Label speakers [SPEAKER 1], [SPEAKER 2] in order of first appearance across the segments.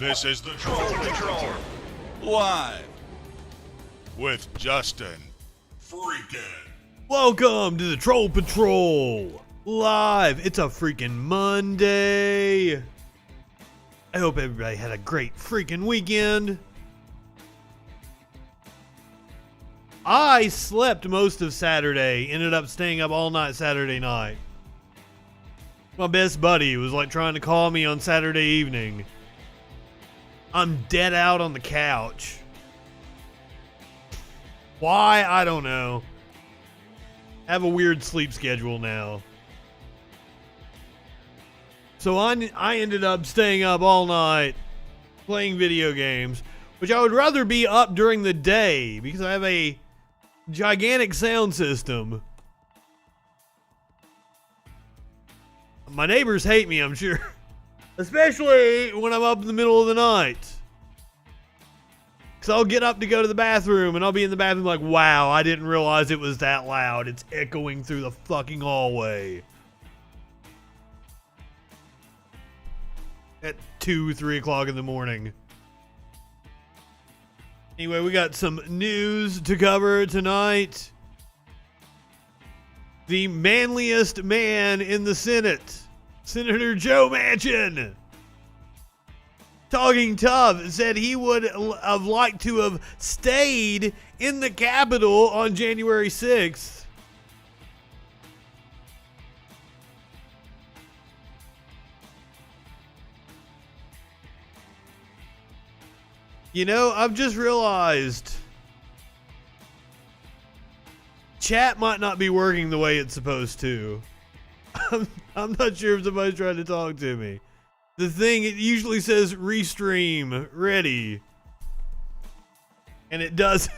[SPEAKER 1] This is the Troll Patrol, live with Justin FREAKIN.
[SPEAKER 2] Welcome to the Troll Patrol, live. It's a freaking Monday. I hope everybody had a great freaking weekend. I slept most of Saturday, ended up staying up all night Saturday night. My best buddy was like trying to call me on Saturday evening. I'm dead out on the couch. Why? I don't know. I have a weird sleep schedule now. So I ended up staying up all night playing video games, which I would rather be up during the day because I have a gigantic sound system. My neighbors hate me, I'm sure. Especially when I'm up in the middle of the night. Because I'll get up to go to the bathroom and I'll be in the bathroom like, wow, I didn't realize it was that loud. It's echoing through the fucking hallway. At 2, 3 o'clock in the morning. Anyway, we got some news to cover tonight. The manliest man in the Senate, Senator Joe Manchin, talking tough, said he would have liked to have stayed in the Capitol on January 6th. You know, I've just realized chat might not be working the way it's supposed to. I'm not sure if somebody's trying to talk to me. The thing, it usually says restream ready. And it doesn't.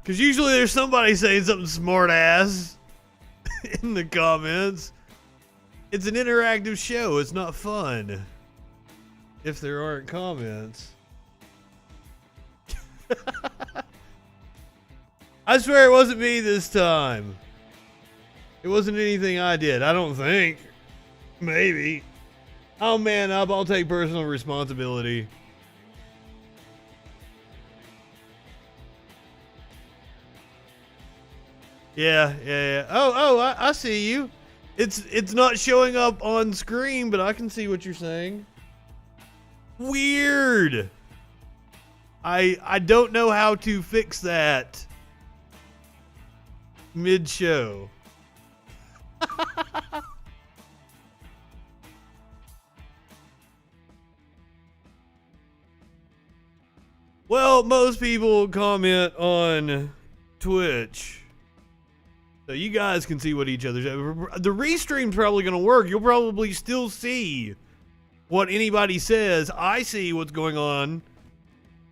[SPEAKER 2] Because usually there's somebody saying something smart ass in the comments. It's an interactive show. It's not fun if there aren't comments. I swear it wasn't me this time. It wasn't anything I did, I don't think. Maybe. I'll man up, I'll take personal responsibility. Yeah. Oh, I see you. It's not showing up on screen, but I can see what you're saying. Weird. I don't know how to fix that mid-show. Well, most people comment on Twitch, so you guys can see what each other's. The restream's probably going to work. You'll probably still see what anybody says. I see what's going on.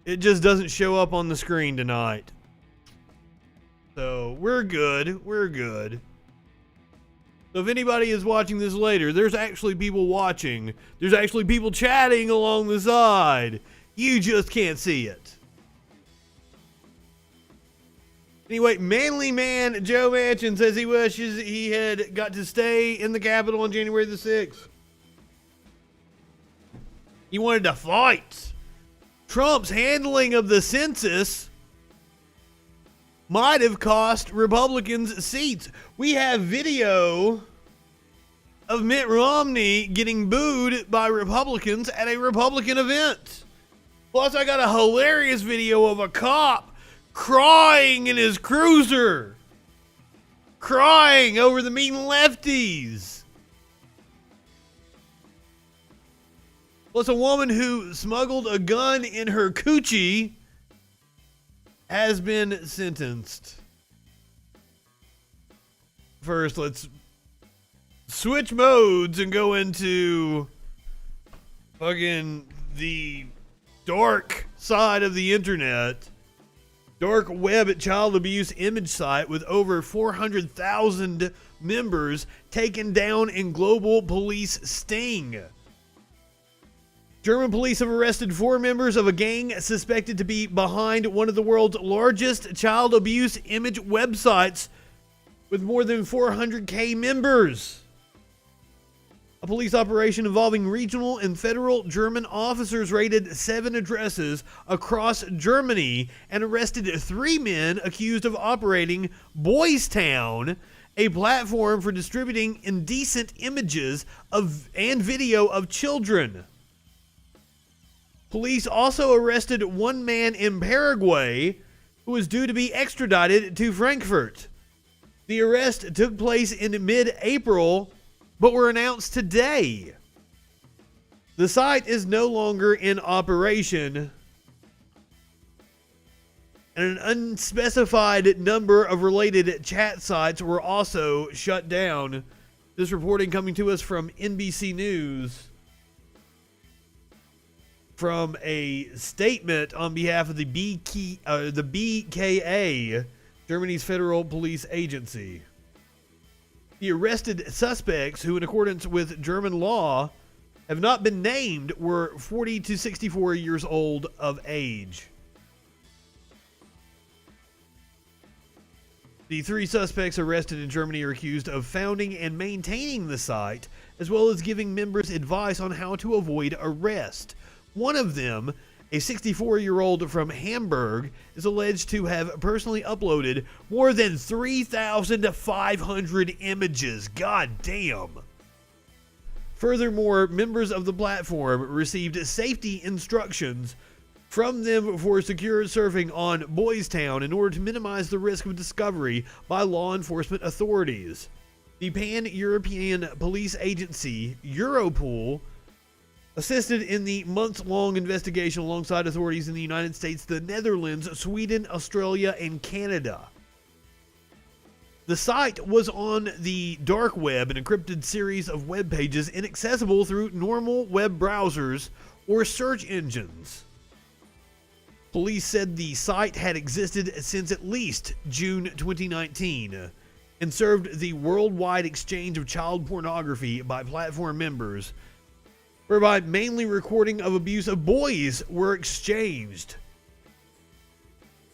[SPEAKER 2] It just doesn't show up on the screen tonight. So we're good. We're good. So if anybody is watching this later, there's actually people watching. There's actually people chatting along the side. You just can't see it. Anyway, manly man Joe Manchin says he wishes he had got to stay in the Capitol on January the 6th. He wanted to fight. Trump's handling of the census might have cost Republicans seats. We have video of Mitt Romney getting booed by Republicans at a Republican event. Plus, I got a hilarious video of a cop crying in his cruiser. Crying over the mean lefties. Plus, a woman who smuggled a gun in her coochie has been sentenced. First, let's switch modes and go into fucking the dark side of the internet. Dark web child abuse image site with over 400,000 members taken down in global police sting. German police have arrested 4 members of a gang suspected to be behind one of the world's largest child abuse image websites with more than 400,000 members. A police operation involving regional and federal German officers raided 7 addresses across Germany and arrested 3 men accused of operating Boys Town, a platform for distributing indecent images and video of children. Police also arrested 1 man in Paraguay who was due to be extradited to Frankfurt. The arrest took place in mid-April, but were announced today. The site is no longer in operation, and an unspecified number of related chat sites were also shut down. This reporting coming to us from NBC News from a statement on behalf of the BKA, Germany's federal police agency. The arrested suspects, who in accordance with German law have not been named, were 40 to 64 years old of age. The 3 suspects arrested in Germany are accused of founding and maintaining the site, as well as giving members advice on how to avoid arrest. One of them, a 64-year-old from Hamburg, is alleged to have personally uploaded more than 3,500 images. God damn. Furthermore, members of the platform received safety instructions from them for secure surfing on Boys Town in order to minimize the risk of discovery by law enforcement authorities. The Pan-European Police Agency, Europol, assisted in the months-long investigation alongside authorities in the United States, the Netherlands, Sweden, Australia, and Canada. The site was on the dark web, an encrypted series of web pages inaccessible through normal web browsers or search engines. Police said the site had existed since at least June 2019 and served the worldwide exchange of child pornography by platform members, whereby mainly recording of abuse of boys were exchanged.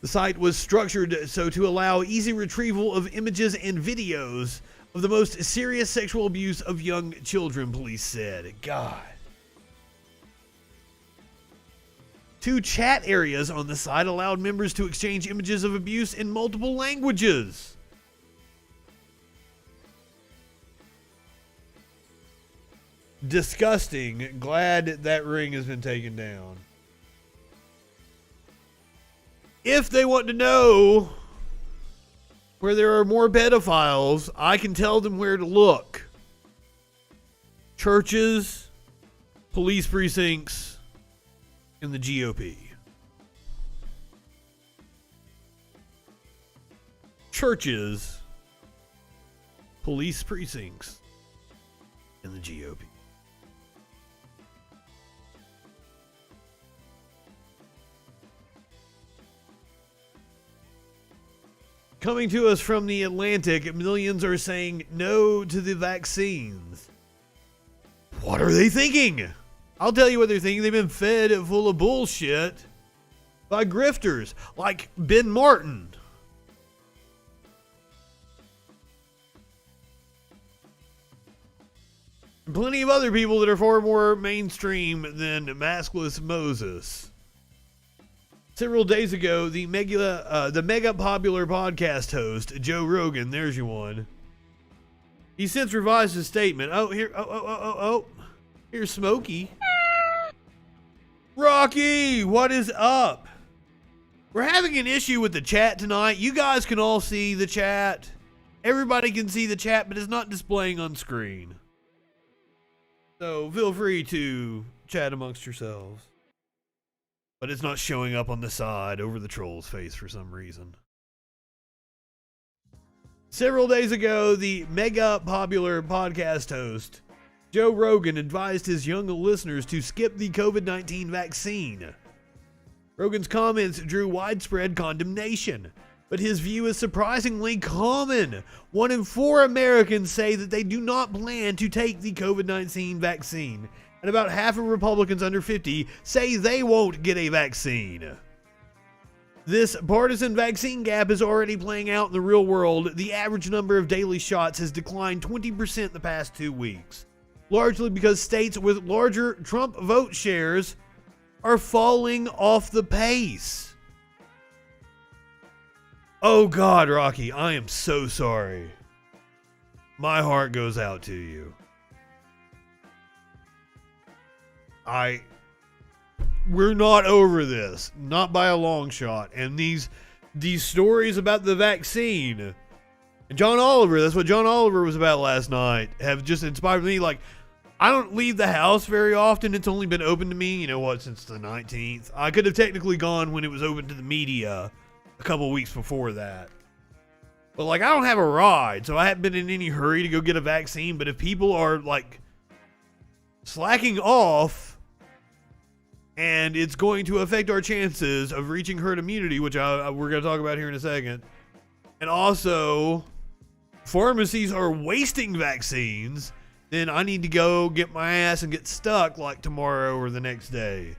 [SPEAKER 2] The site was structured so to allow easy retrieval of images and videos of the most serious sexual abuse of young children, police said. God. 2 chat areas on the site allowed members to exchange images of abuse in multiple languages. Disgusting. Glad that ring has been taken down. If they want to know where there are more pedophiles, I can tell them where to look. Churches, police precincts, and the GOP. Churches, police precincts, and the GOP. Coming to us from the Atlantic, millions are saying no to the vaccines. What are they thinking? I'll tell you what they're thinking. They've been fed full of bullshit by grifters like Ben Martin. And plenty of other people that are far more mainstream than maskless Moses. Several days ago, the mega popular podcast host, Joe Rogan, there's your one. He since revised his statement. Here's Smokey. Rocky, what is up? We're having an issue with the chat tonight. You guys can all see the chat. Everybody can see the chat, but it's not displaying on screen. So feel free to chat amongst yourselves. But it's not showing up on the side over the troll's face for some reason. Several days ago, the mega popular podcast host, Joe Rogan, advised his young listeners to skip the COVID-19 vaccine. Rogan's comments drew widespread condemnation, but his view is surprisingly common. 1 in 4 Americans say that they do not plan to take the COVID-19 vaccine. And about half of Republicans under 50 say they won't get a vaccine. This partisan vaccine gap is already playing out in the real world. The average number of daily shots has declined 20% the past 2 weeks. largely because states with larger Trump vote shares are falling off the pace. Oh God, Rocky, I am so sorry. My heart goes out to you. We're not over this, not by a long shot. And these stories about the vaccine, and John Oliver, that's what John Oliver was about last night, have just inspired me. Like, I don't leave the house very often. It's only been open to me, since the 19th. I could have technically gone when it was open to the media a couple weeks before that. But, I don't have a ride, so I haven't been in any hurry to go get a vaccine. But if people are, slacking off, and it's going to affect our chances of reaching herd immunity, which we're going to talk about here in a second. And also, pharmacies are wasting vaccines, then I need to go get my ass and get stuck tomorrow or the next day.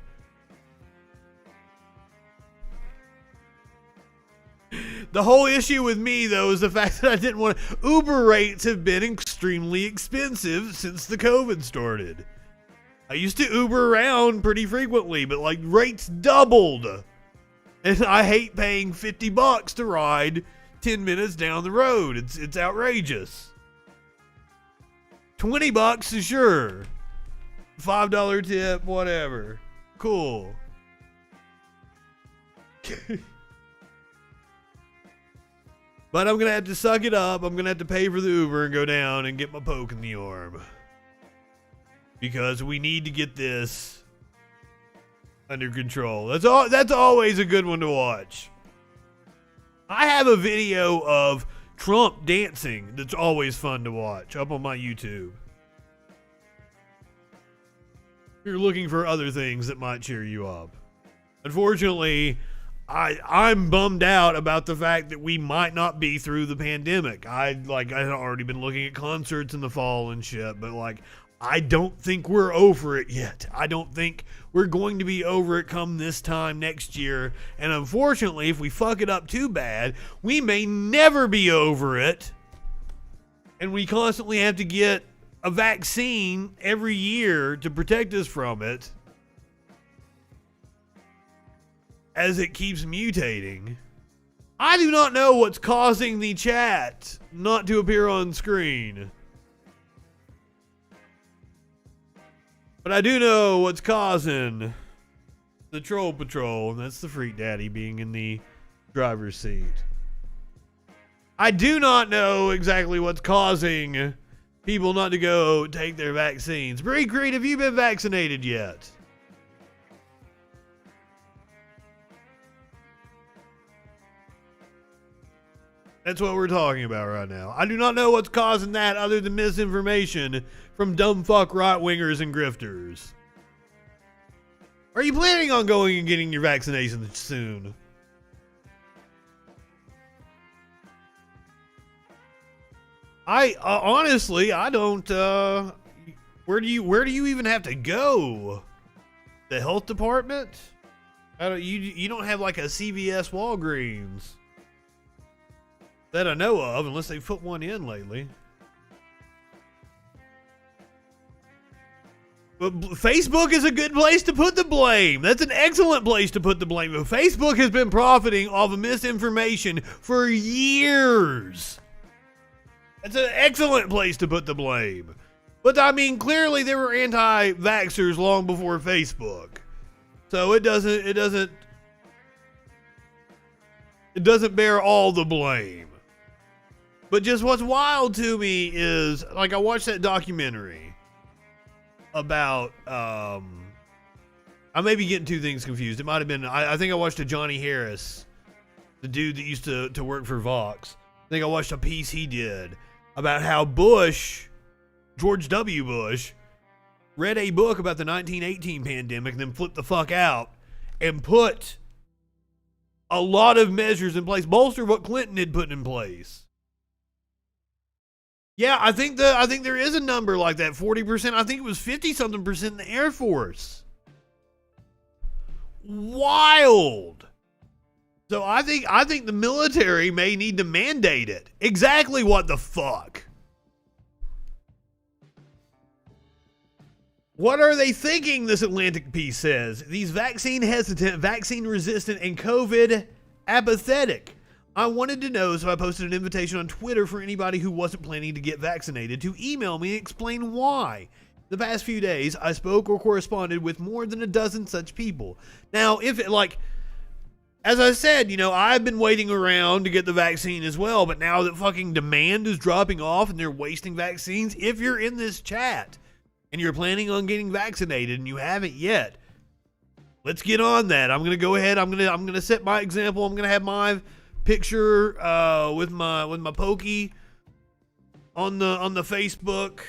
[SPEAKER 2] The whole issue with me, though, is the fact that I didn't want to. Uber rates have been extremely expensive since the COVID started. I used to Uber around pretty frequently, but rates doubled. And I hate paying $50 to ride 10 minutes down the road. It's outrageous. $20 is sure. $5 tip, whatever. Cool. But I'm going to have to suck it up. I'm going to have to pay for the Uber and go down and get my poke in the arm. Because we need to get this under control. That's always a good one to watch. I have a video of Trump dancing that's always fun to watch up on my YouTube. If you're looking for other things that might cheer you up. Unfortunately, I'm bummed out about the fact that we might not be through the pandemic. I had already been looking at concerts in the fall and shit, but I don't think we're over it yet. I don't think we're going to be over it come this time next year. And unfortunately, if we fuck it up too bad, we may never be over it. And we constantly have to get a vaccine every year to protect us from it, as it keeps mutating. I do not know what's causing the chat not to appear on screen. But I do know what's causing the troll patrol, and that's the Freak Daddy being in the driver's seat. I do not know exactly what's causing people not to go take their vaccines. Breed Creed, have you been vaccinated yet? That's what we're talking about right now. I do not know what's causing that other than misinformation from dumb fuck right-wingers and grifters. Are you planning on going and getting your vaccination soon? Honestly, I don't, where do you even have to go? The health department? You don't have a CVS Walgreens that I know of, unless they put one in lately. But Facebook is a good place to put the blame. That's an excellent place to put the blame. Facebook has been profiting off of misinformation for years. That's an excellent place to put the blame. But clearly there were anti-vaxxers long before Facebook. So it doesn't bear all the blame. But just what's wild to me is, I watched that documentary about, I may be getting two things confused. It might have been, I think I watched a Johnny Harris, the dude that used to work for Vox. I think I watched a piece he did about how George W. Bush, read a book about the 1918 pandemic and then flipped the fuck out and put a lot of measures in place, bolster what Clinton had put in place. Yeah, I think there is a number like that, 40%. I think it was 50-something% in the Air Force. Wild. So I think the military may need to mandate it. Exactly what the fuck? What are they thinking, this Atlantic piece says? These vaccine hesitant, vaccine resistant, and COVID apathetic. I wanted to know, so I posted an invitation on Twitter for anybody who wasn't planning to get vaccinated to email me and explain why. The past few days, I spoke or corresponded with more than a dozen such people. Now, if it, like, as I said, you know, I've been waiting around to get the vaccine as well, but now that fucking demand is dropping off and they're wasting vaccines, if you're in this chat and you're planning on getting vaccinated and you haven't yet, let's get on that. I'm gonna go ahead. I'm gonna set my example. I'm gonna have my picture with my pokey on the Facebook.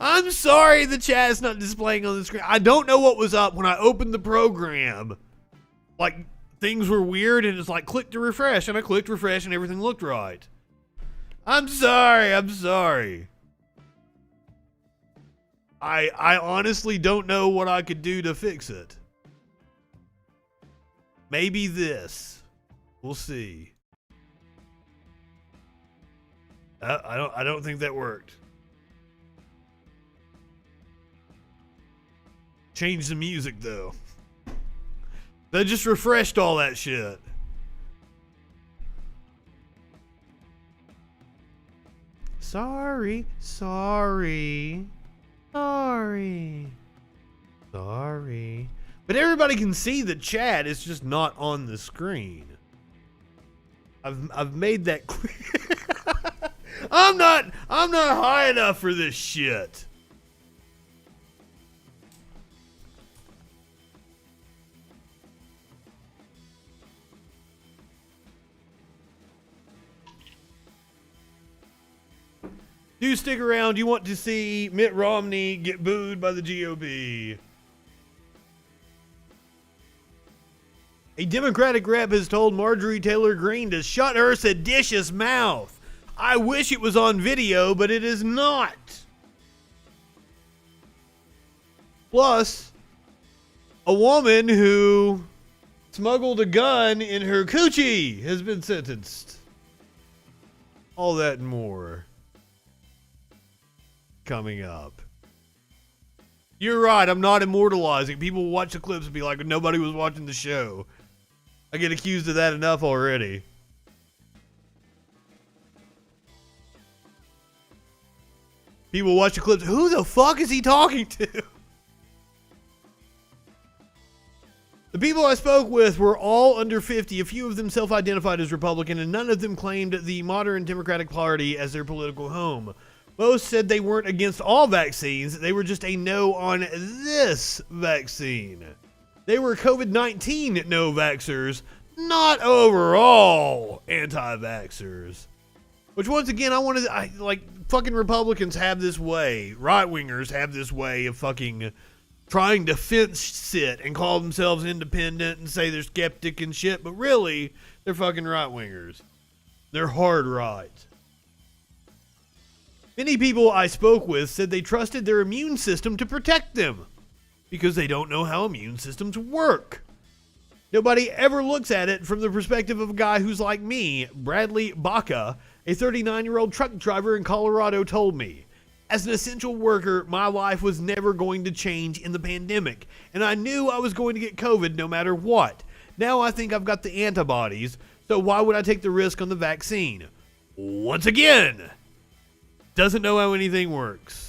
[SPEAKER 2] I'm sorry the chat is not displaying on the screen. I don't know what was up when I opened the program. Like, things were weird and it's like click to refresh, and I clicked refresh and everything looked right. I'm sorry. I honestly don't know what I could do to fix it. Maybe this. We'll see. I don't think that worked. Change the music though. That just refreshed all that shit. Sorry. But everybody can see the chat, it's just not on the screen. I've made that clear. I'm not high enough for this shit. Do stick around. You want to see Mitt Romney get booed by the GOP. A Democratic rep has told Marjorie Taylor Greene to shut her seditious mouth. I wish it was on video, but it is not. Plus, a woman who smuggled a gun in her coochie has been sentenced. All that and more coming up. You're right, I'm not immortalizing. People will watch the clips and be like, nobody was watching the show. I get accused of that enough already. People watch the clips. Who the fuck is he talking to? The people I spoke with were all under 50. A few of them self-identified as Republican, and none of them claimed the modern Democratic Party as their political home. Most said they weren't against all vaccines. They were just a no on this vaccine. They were COVID-19 no-vaxxers, not overall anti-vaxxers. Which, once again, fucking Republicans have this way. Right-wingers have this way of fucking trying to fence sit and call themselves independent and say they're skeptic and shit, but really, they're fucking right-wingers. They're hard right. Many people I spoke with said they trusted their immune system to protect them because they don't know how immune systems work. Nobody ever looks at it from the perspective of a guy who's like me. Bradley Baca, a 39-year-old truck driver in Colorado, told me, as an essential worker, my life was never going to change in the pandemic, and I knew I was going to get COVID no matter what. Now I think I've got the antibodies, so why would I take the risk on the vaccine? Once again, doesn't know how anything works.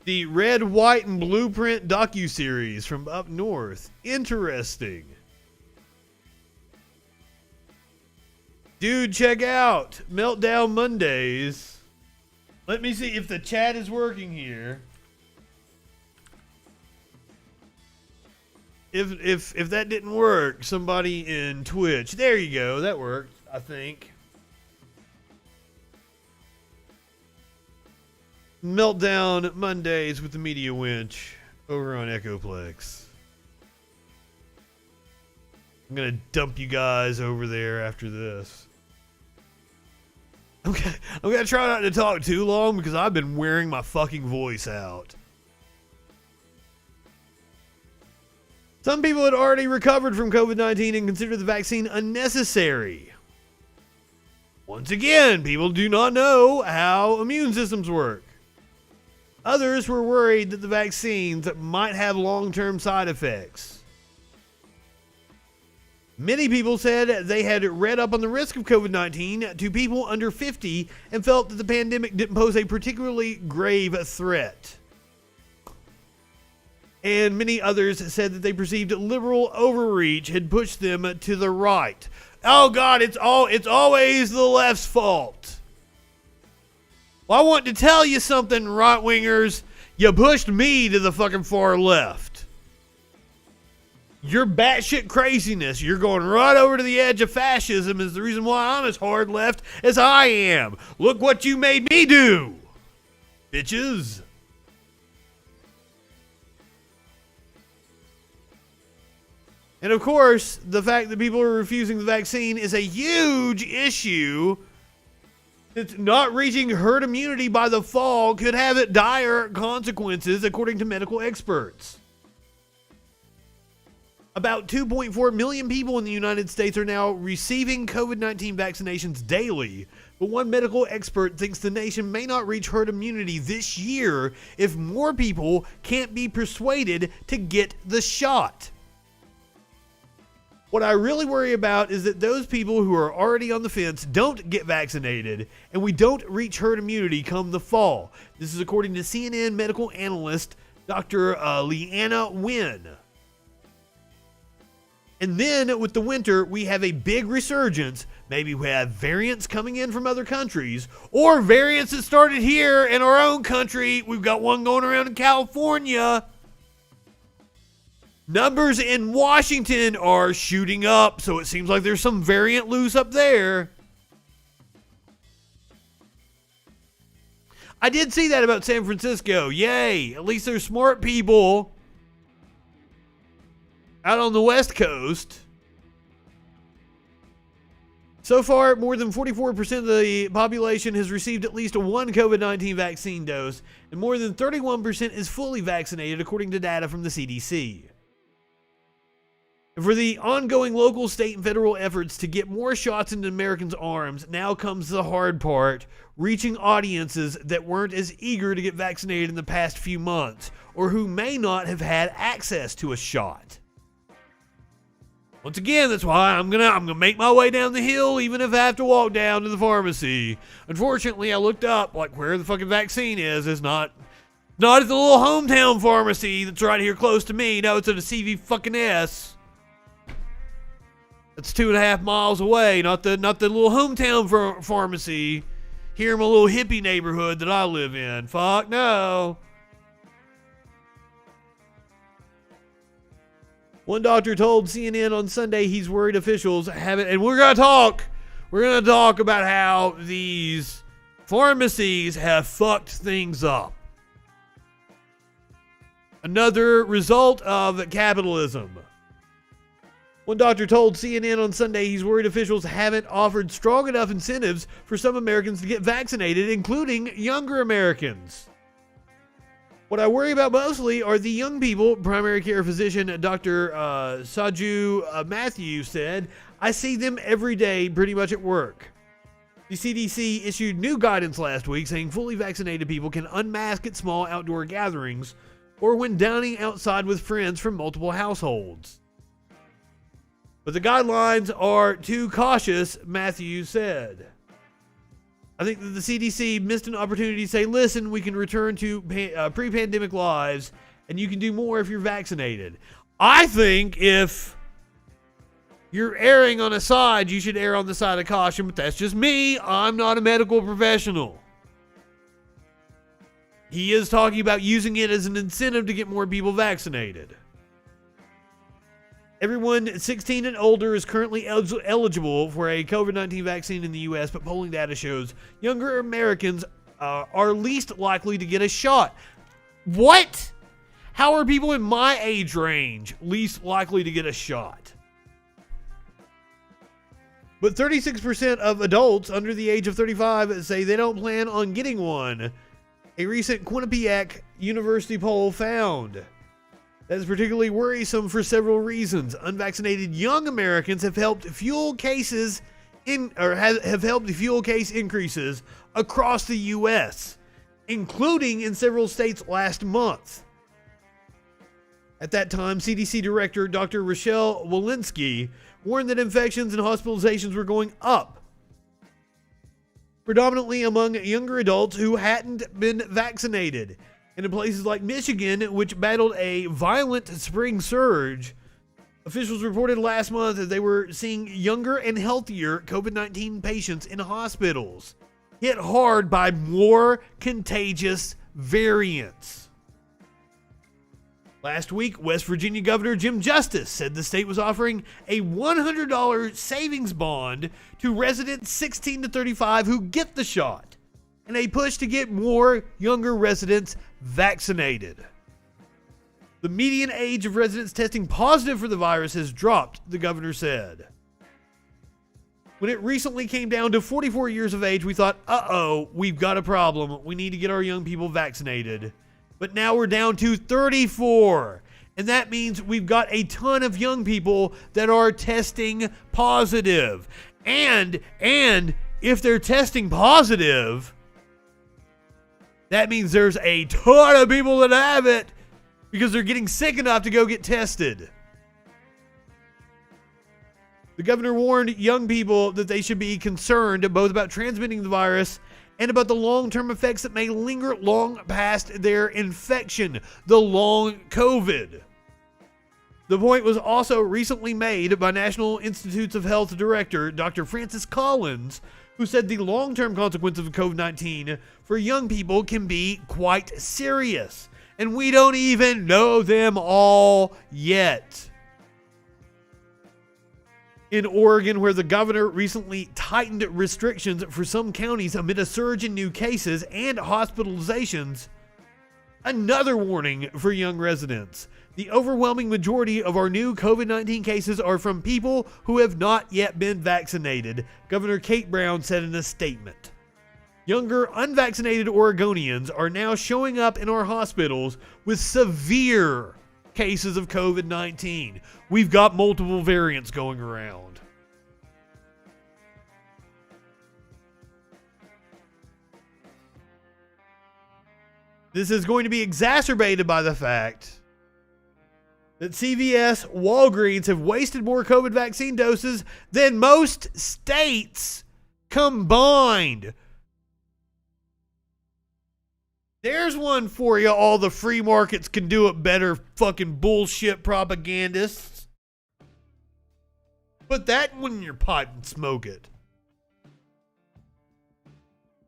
[SPEAKER 2] The Red, White, and Blueprint docuseries from up north. Interesting. Dude, check out Meltdown Mondays. Let me see if the chat is working here. If that didn't work, somebody in Twitch. There you go. That worked, I think. Meltdown Mondays with the Media Winch over on Echoplex. I'm gonna dump you guys over there after this. I'm gonna try not to talk too long because I've been wearing my fucking voice out. Some people had already recovered from COVID-19 and considered the vaccine unnecessary. Once again, people do not know how immune systems work. Others were worried that the vaccines might have long-term side effects. Many people said they had read up on the risk of COVID-19 to people under 50 and felt that the pandemic didn't pose a particularly grave threat. And many others said that they perceived liberal overreach had pushed them to the right. Oh God, it's always the left's fault. Well, I want to tell you something, right-wingers. You pushed me to the fucking far left. Your batshit craziness, you're going right over to the edge of fascism is the reason why I'm as hard left as I am. Look what you made me do, bitches. And of course, the fact that people are refusing the vaccine is a huge issue. It's not reaching herd immunity by the fall could have dire consequences, according to medical experts. About 2.4 million people in the United States are now receiving COVID-19 vaccinations daily, but one medical expert thinks the nation may not reach herd immunity this year if more people can't be persuaded to get the shot. What I really worry about is that those people who are already on the fence don't get vaccinated, and we don't reach herd immunity come the fall. This is according to CNN medical analyst Dr. Leanna Wen. And then with the winter, we have a big resurgence. Maybe we have variants coming in from other countries, or variants that started here in our own country. We've got one going around in California. Numbers in Washington are shooting up, so it seems like there's some variant loose up there. I did see that about San Francisco. Yay, at least there's smart people out on the West Coast. So far, more than 44% of the population has received at least one COVID-19 vaccine dose, and more than 31% is fully vaccinated, according to data from the CDC. For the ongoing local, state, and federal efforts to get more shots into Americans' arms, now comes the hard part, reaching audiences that weren't as eager to get vaccinated in the past few months, or who may not have had access to a shot. Once again, that's why I'm gonna make my way down the hill, even if I have to walk down to the pharmacy. Unfortunately, I looked up like where the fucking vaccine is. It's not at the little hometown pharmacy that's right here close to me. No, it's at a CV fucking S. That's 2.5 miles away. Not the little hometown pharmacy here in my little hippie neighborhood that I live in. Fuck no. One doctor told CNN on Sunday he's worried officials haven't, and we're gonna talk about how these pharmacies have fucked things up. Another result of capitalism. One doctor told CNN on Sunday he's worried officials haven't offered strong enough incentives for some Americans to get vaccinated, including younger Americans. What I worry about mostly are the young people, primary care physician Dr. Saju Matthew said. I see them every day pretty much at work. The CDC issued new guidance last week saying fully vaccinated people can unmask at small outdoor gatherings or when dining outside with friends from multiple households. But the guidelines are too cautious, Matthews said. I think that the CDC missed an opportunity to say, listen, we can return to pre-pandemic lives, and you can do more if you're vaccinated. I think if you're erring on a side, you should err on the side of caution, but that's just me. I'm not a medical professional. He is talking about using it as an incentive to get more people vaccinated. Everyone 16 and older is currently eligible for a COVID-19 vaccine in the U.S., but polling data shows younger Americans are least likely to get a shot. What? How are people in my age range least likely to get a shot? But 36% of adults under the age of 35 say they don't plan on getting one. A recent Quinnipiac University poll found. That is particularly worrisome for several reasons. Unvaccinated young Americans have helped fuel cases have helped fuel case increases across the U.S., including in several states last month. At that time, CDC Director Dr. Rochelle Walensky warned that infections and hospitalizations were going up, predominantly among younger adults who hadn't been vaccinated. And in places like Michigan, which battled a violent spring surge, officials reported last month that they were seeing younger and healthier COVID-19 patients in hospitals, hit hard by more contagious variants. Last week, West Virginia Governor Jim Justice said the state was offering a $100 savings bond to residents 16 to 35 who get the shot, in a push to get more younger residents vaccinated. The median age of residents testing positive for the virus has dropped, the governor said. When it recently came down to 44 years of age, we thought, we've got a problem. We need to get our young people vaccinated. But now we're down to 34. And that means we've got a ton of young people that are testing positive. And if they're testing positive, that means there's a ton of people that have it because they're getting sick enough to go get tested. The governor warned young people that they should be concerned both about transmitting the virus and about the long-term effects that may linger long past their infection, the long COVID. The point was also recently made by National Institutes of Health Director Dr. Francis Collins, who said the long-term consequences of COVID-19 for young people can be quite serious, and we don't even know them all yet. In Oregon, where the governor recently tightened restrictions for some counties amid a surge in new cases and hospitalizations, another warning for young residents. The overwhelming majority of our new COVID-19 cases are from people who have not yet been vaccinated, Governor Kate Brown said in a statement. Younger, unvaccinated Oregonians are now showing up in our hospitals with severe cases of COVID-19. We've got multiple variants going around. This is going to be exacerbated by the fact that CVS, Walgreens have wasted more COVID vaccine doses than most states combined. There's one for you, all the free markets can do it better fucking bullshit propagandists. Put that one in your pipe and smoke it.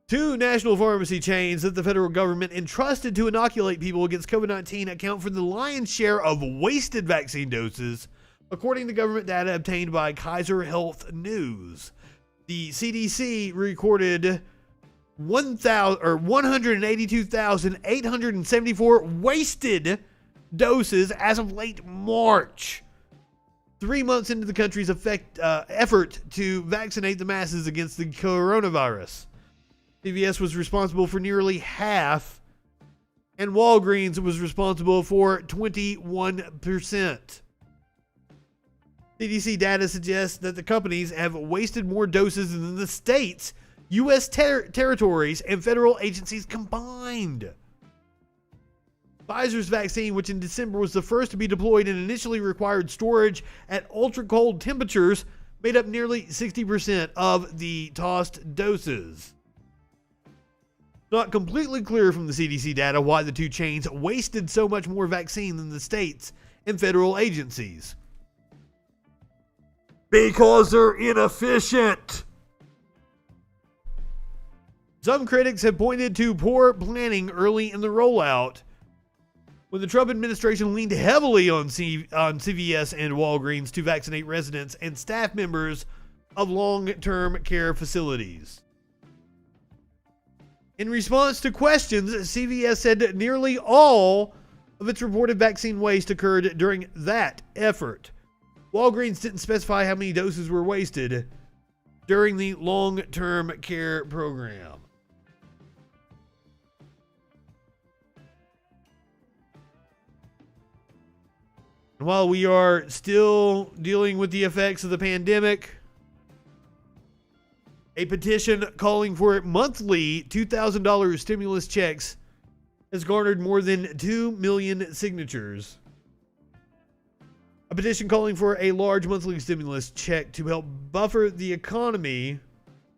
[SPEAKER 2] Two national pharmacy chains that the federal government entrusted to inoculate people against COVID-19 account for the lion's share of wasted vaccine doses, according to government data obtained by Kaiser Health News. The CDC recorded 182,874 wasted doses as of late March, 3 months into the country's effort to vaccinate the masses against the coronavirus. CVS was responsible for nearly half, and Walgreens was responsible for 21%. CDC data suggests that the companies have wasted more doses than the states, U.S. territories, and federal agencies combined. Pfizer's vaccine, which in December was the first to be deployed and initially required storage at ultra-cold temperatures, made up nearly 60% of the tossed doses. Not completely clear from the CDC data why the two chains wasted so much more vaccine than the states and federal agencies. Because they're inefficient. Some critics have pointed to poor planning early in the rollout, when the Trump administration leaned heavily on CVS and Walgreens to vaccinate residents and staff members of long-term care facilities. In response to questions, CVS said nearly all of its reported vaccine waste occurred during that effort. Walgreens didn't specify how many doses were wasted during the long-term care program. While we are still dealing with the effects of the pandemic, A petition calling for monthly $2,000 stimulus checks has garnered more than 2 million signatures. A petition calling for a large monthly stimulus check to help buffer the economy.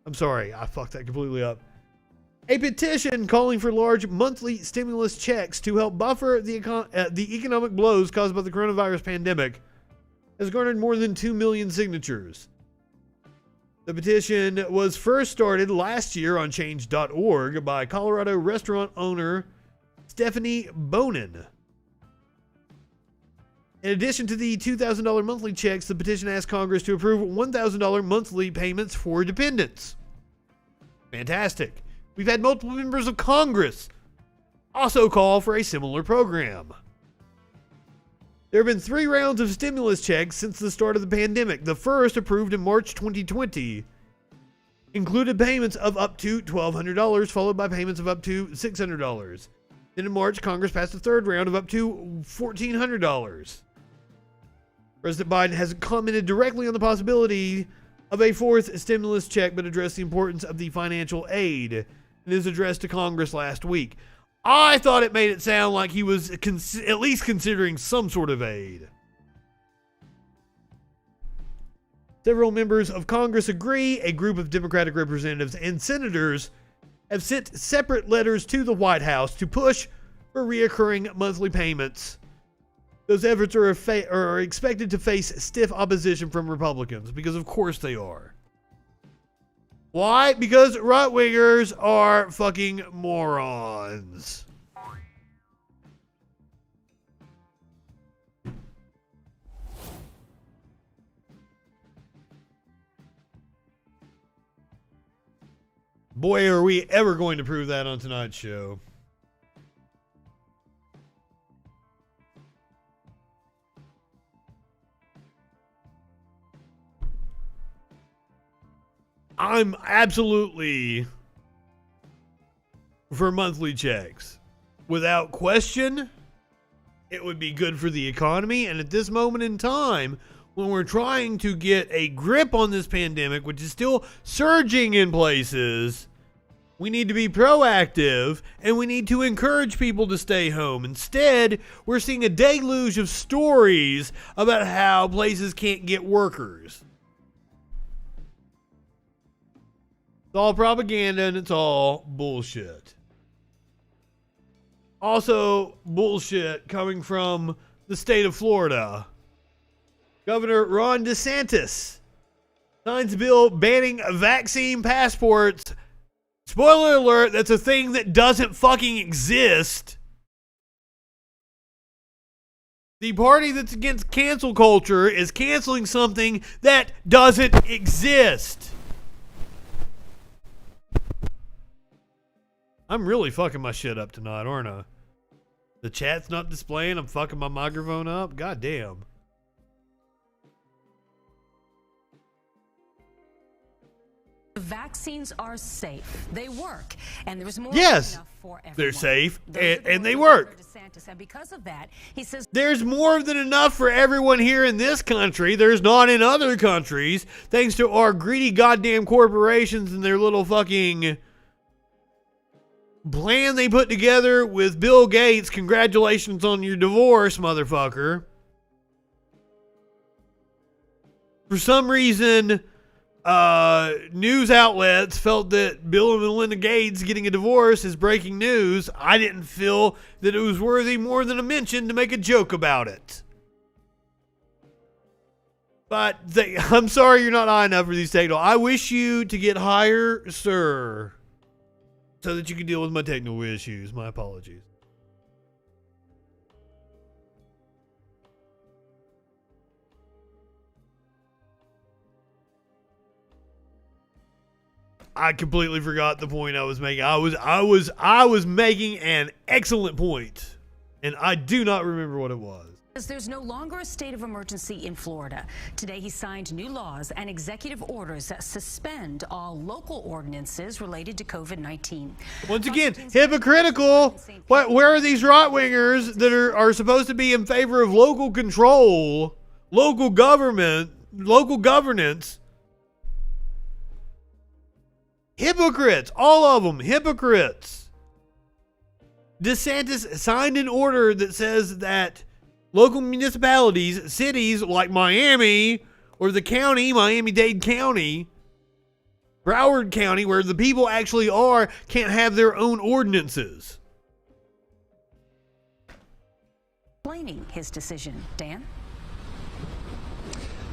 [SPEAKER 2] I'm sorry, I fucked that completely up. A petition calling for large monthly stimulus checks to help buffer the economic blows caused by the coronavirus pandemic has garnered more than 2 million signatures. The petition was first started last year on change.org by Colorado restaurant owner Stephanie Bonin. In addition to the $2,000 monthly checks, the petition asked Congress to approve $1,000 monthly payments for dependents. Fantastic. We've had multiple members of Congress also call for a similar program. There have been 3 rounds of stimulus checks since the start of the pandemic. The first, approved in March 2020, included payments of up to $1,200, followed by payments of up to $600. Then in March, Congress passed a third round of up to $1,400. President Biden hasn't commented directly on the possibility of a fourth stimulus check, but addressed the importance of the financial aid in his address to Congress last week. I thought it made it sound like he was at least considering some sort of aid. Several members of Congress agree. A group of Democratic representatives and senators have sent separate letters to the White House to push for reoccurring monthly payments. Those efforts are expected to face stiff opposition from Republicans, because of course they are. Why? Because right-wingers are fucking morons. Boy, are we ever going to prove that on tonight's show. I'm absolutely for monthly checks. Without question, it would be good for the economy. And at this moment in time, when we're trying to get a grip on this pandemic, which is still surging in places, we need to be proactive and we need to encourage people to stay home. Instead, we're seeing a deluge of stories about how places can't get workers. It's all propaganda and it's all bullshit. Also, bullshit coming from the state of Florida. Governor Ron DeSantis signs a bill banning vaccine passports. Spoiler alert, that's a thing that doesn't fucking exist. The party that's against cancel culture is canceling something that doesn't exist. I'm really fucking my shit up tonight, aren't I? The chat's not displaying. I'm fucking my microphone up. God damn.
[SPEAKER 3] Vaccines are safe. They work. And there's more
[SPEAKER 2] yes,
[SPEAKER 3] enough for everyone.
[SPEAKER 2] they're safe and they work.
[SPEAKER 3] And because of that, he says
[SPEAKER 2] there's more than enough for everyone here in this country. There's not in other countries, thanks to our greedy goddamn corporations and their little fucking plan they put together with Bill Gates. Congratulations on your divorce, motherfucker. For some reason, news outlets felt that Bill and Melinda Gates getting a divorce is breaking news. I didn't feel that it was worthy more than a mention to make a joke about it. But I'm sorry you're not high enough for these technical. I wish you to get higher, sir, so that you can deal with my technical issues. My apologies. I completely forgot the point I was making. I was making an excellent point, and I do not remember what it was.
[SPEAKER 3] There's no longer a state of emergency in Florida. Today, he signed new laws and executive orders that suspend all local ordinances related to COVID-19.
[SPEAKER 2] Once again, hypocritical. Where are these right-wingers that are supposed to be in favor of local control, local government, local governance? Hypocrites. All of them. Hypocrites. DeSantis signed an order that says that local municipalities, cities like Miami or the county, Miami-Dade County, Broward County, where the people actually are, can't have their own ordinances.
[SPEAKER 3] Explaining his decision, Dan?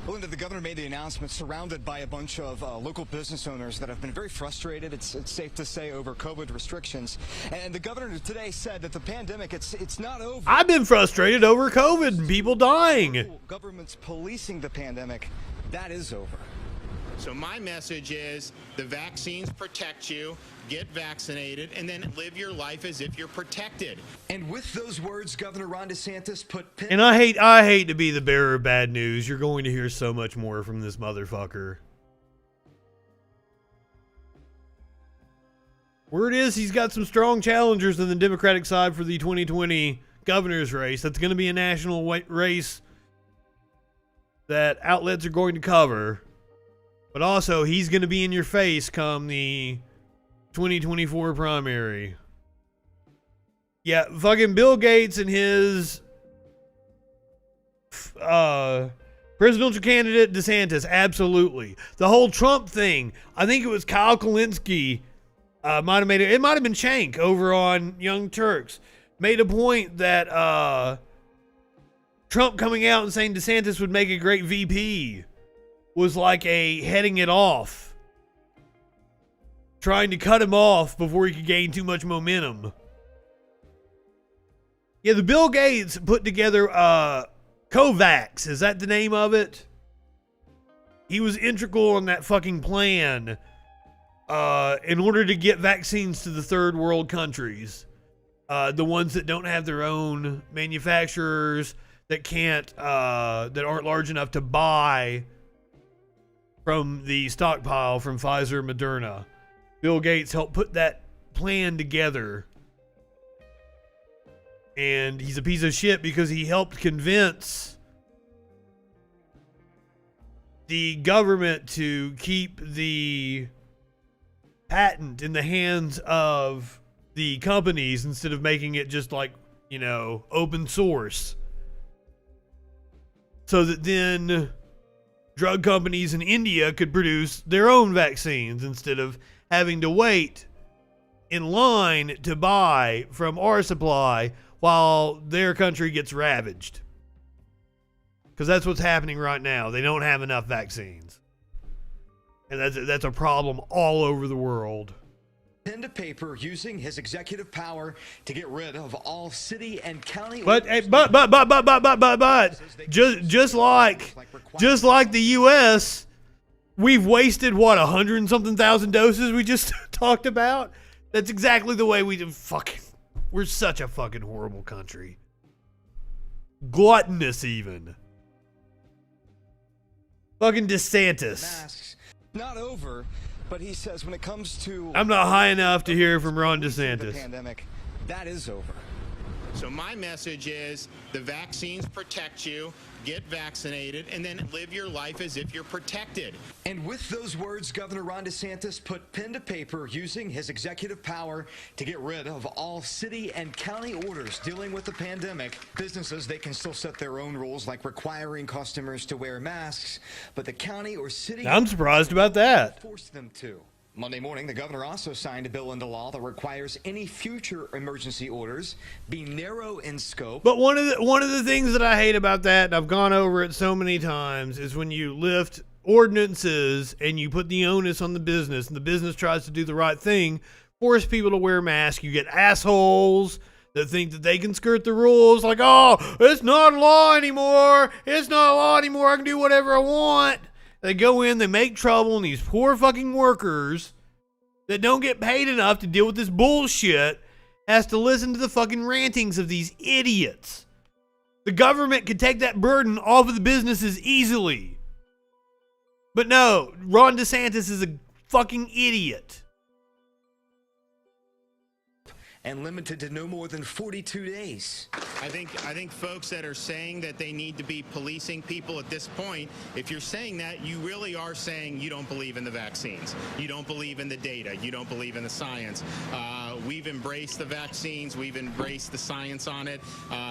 [SPEAKER 4] Belinda, the governor made the announcement surrounded by a bunch of local business owners that have been very frustrated, it's safe to say, over COVID restrictions. And the governor today said that the pandemic, it's not over.
[SPEAKER 2] I've been frustrated over COVID and people dying.
[SPEAKER 4] Government's policing the pandemic, that is over.
[SPEAKER 5] So my message is the vaccines protect you, get vaccinated, and then live your life as if you're protected.
[SPEAKER 4] And with those words, Governor Ron DeSantis put...
[SPEAKER 2] And I hate to be the bearer of bad news. You're going to hear so much more from this motherfucker. Word is he's got some strong challengers in the Democratic side for the 2020 governor's race. That's going to be a national race that outlets are going to cover. But also, he's going to be in your face come the 2024 primary. Yeah, fucking Bill Gates and his presidential candidate DeSantis, absolutely. The whole Trump thing, I think it was Kyle Kalinske might have made it. It might have been Shank over on Young Turks. Made a point that Trump coming out and saying DeSantis would make a great VP was like a heading it off. Trying to cut him off before he could gain too much momentum. Yeah, the Bill Gates put together COVAX. Is that the name of it? He was integral in that fucking plan in order to get vaccines to the third world countries. The ones that don't have their own manufacturers, that can't, that aren't large enough to buy from the stockpile from Pfizer and Moderna. Bill Gates helped put that plan together. And he's a piece of shit because he helped convince the government to keep the patent in the hands of the companies instead of making it just like, you know, open source. So that then drug companies in India could produce their own vaccines instead of having to wait in line to buy from our supply while their country gets ravaged. Because that's what's happening right now. They don't have enough vaccines. And that's a problem all over the world.
[SPEAKER 4] Pen to paper using his executive power to get rid of all city and county.
[SPEAKER 2] But just like the U.S., we've wasted what 100 and something thousand doses we just talked about. That's exactly the way we do. We're such a fucking horrible country. Gluttonous even. Fucking DeSantis.
[SPEAKER 4] Masks not over. But he says when it comes to...
[SPEAKER 2] I'm not high enough to hear from Ron DeSantis.
[SPEAKER 4] The pandemic, that is over.
[SPEAKER 5] So my message is the vaccines protect you, get vaccinated, and then live your life as if you're protected.
[SPEAKER 4] And with those words, Governor Ron DeSantis put pen to paper using his executive power to get rid of all city and county orders dealing with the pandemic. Businesses, they can still set their own rules, like requiring customers to wear masks, but the county or city...
[SPEAKER 2] I'm surprised about that.
[SPEAKER 4] ...force them to. Monday morning, the governor also signed a bill into law that requires any future emergency orders be narrow in scope.
[SPEAKER 2] But one of the things that I hate about that, and I've gone over it so many times, is when you lift ordinances and you put the onus on the business, and the business tries to do the right thing, force people to wear masks. You get assholes that think that they can skirt the rules, like, oh, it's not law anymore. It's not law anymore. I can do whatever I want. They go in, they make trouble, and these poor fucking workers that don't get paid enough to deal with this bullshit has to listen to the fucking rantings of these idiots. The government could take that burden off of the businesses easily. But no, Ron DeSantis is a fucking idiot.
[SPEAKER 4] and limited to no more than 42 days.
[SPEAKER 5] I think folks that are saying that they need to be policing people at this point, if you're saying that, you really are saying you don't believe in the vaccines. You don't believe in the data. You don't believe in the science. We've embraced the vaccines. We've embraced the science on it.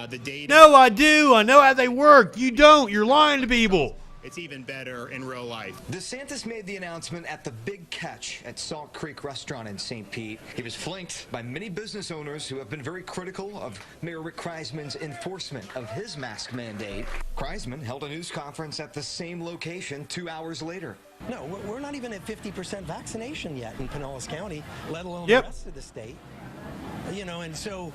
[SPEAKER 5] The data.
[SPEAKER 2] No, I do. I know how they work. You don't. You're lying to people.
[SPEAKER 5] It's even better in real life.
[SPEAKER 4] DeSantis made the announcement at the Big Catch at Salt Creek Restaurant in St. Pete. He was flanked by many business owners who have been very critical of Mayor Rick Kreisman's enforcement of his mask mandate. Kreisman held a news conference at the same location 2 hours later.
[SPEAKER 6] No, we're not even at 50% vaccination yet in Pinellas County, let alone
[SPEAKER 2] Yep.
[SPEAKER 6] the rest of the state. You know, and so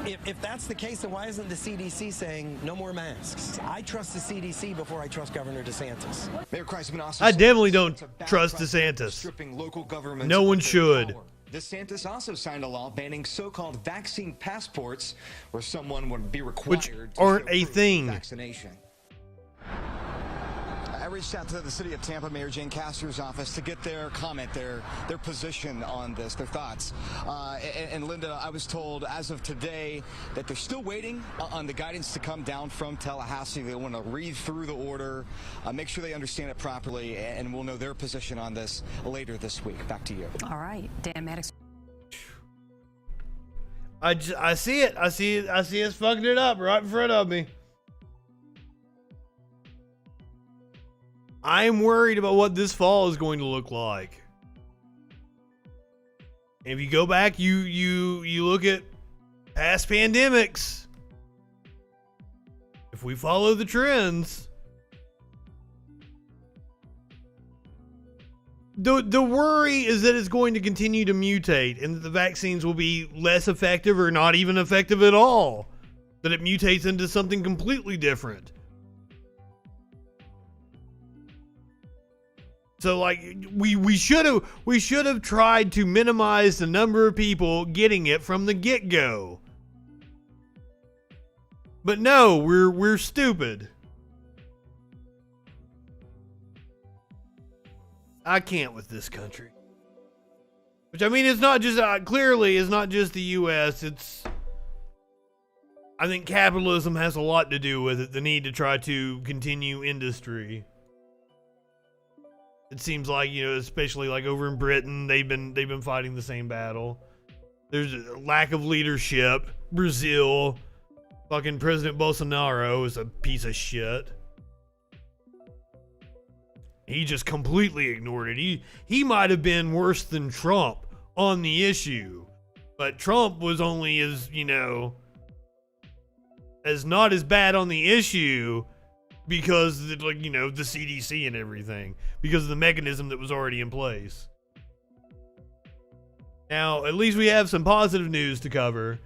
[SPEAKER 6] if that's the case, then why isn't the CDC saying no more masks? I trust the CDC before I trust Governor DeSantis.
[SPEAKER 4] Mayor Kreisman also
[SPEAKER 2] I
[SPEAKER 4] said
[SPEAKER 2] definitely
[SPEAKER 4] it's
[SPEAKER 2] don't
[SPEAKER 4] a bad
[SPEAKER 2] trust
[SPEAKER 4] precedent for
[SPEAKER 2] DeSantis.
[SPEAKER 4] stripping local governments
[SPEAKER 2] No
[SPEAKER 4] of
[SPEAKER 2] one
[SPEAKER 4] their
[SPEAKER 2] should.
[SPEAKER 4] power. DeSantis also signed a law banning so-called vaccine passports, where someone would be required to
[SPEAKER 2] aren't
[SPEAKER 4] show
[SPEAKER 2] a
[SPEAKER 4] proof of
[SPEAKER 2] thing.
[SPEAKER 4] vaccination. I reached out to the city of Tampa Mayor Jane Castor's office to get their comment, their position on this, their thoughts. And Linda, I was told as of today that they're still waiting on the guidance to come down from Tallahassee. They want to read through the order, make sure they understand it properly, and we'll know their position on this later this week. Back to you.
[SPEAKER 3] All right, Dan Maddox.
[SPEAKER 2] I see it. I see us fucking it up right in front of me. I'm worried about what this fall is going to look like. And if you go back, you look at past pandemics. If we follow the trends, the worry is that it's going to continue to mutate and that the vaccines will be less effective or not even effective at all. That it mutates into something completely different. So like we should have tried to minimize the number of people getting it from the get-go. But no, we're stupid. I can't with this country. Which I mean, it's not just clearly it's not just the U.S. I think capitalism has a lot to do with it. The need to try to continue industry. It seems like, you know, especially like over in Britain, they've been fighting the same battle. There's a lack of leadership. Brazil, fucking President Bolsonaro is a piece of shit. He just completely ignored it. He might have been worse than Trump on the issue, but Trump was only as, you know, as not as bad on the issue because, like, you know, the CDC and everything, because of the mechanism that was already in place. Now, at least we have some positive news to cover.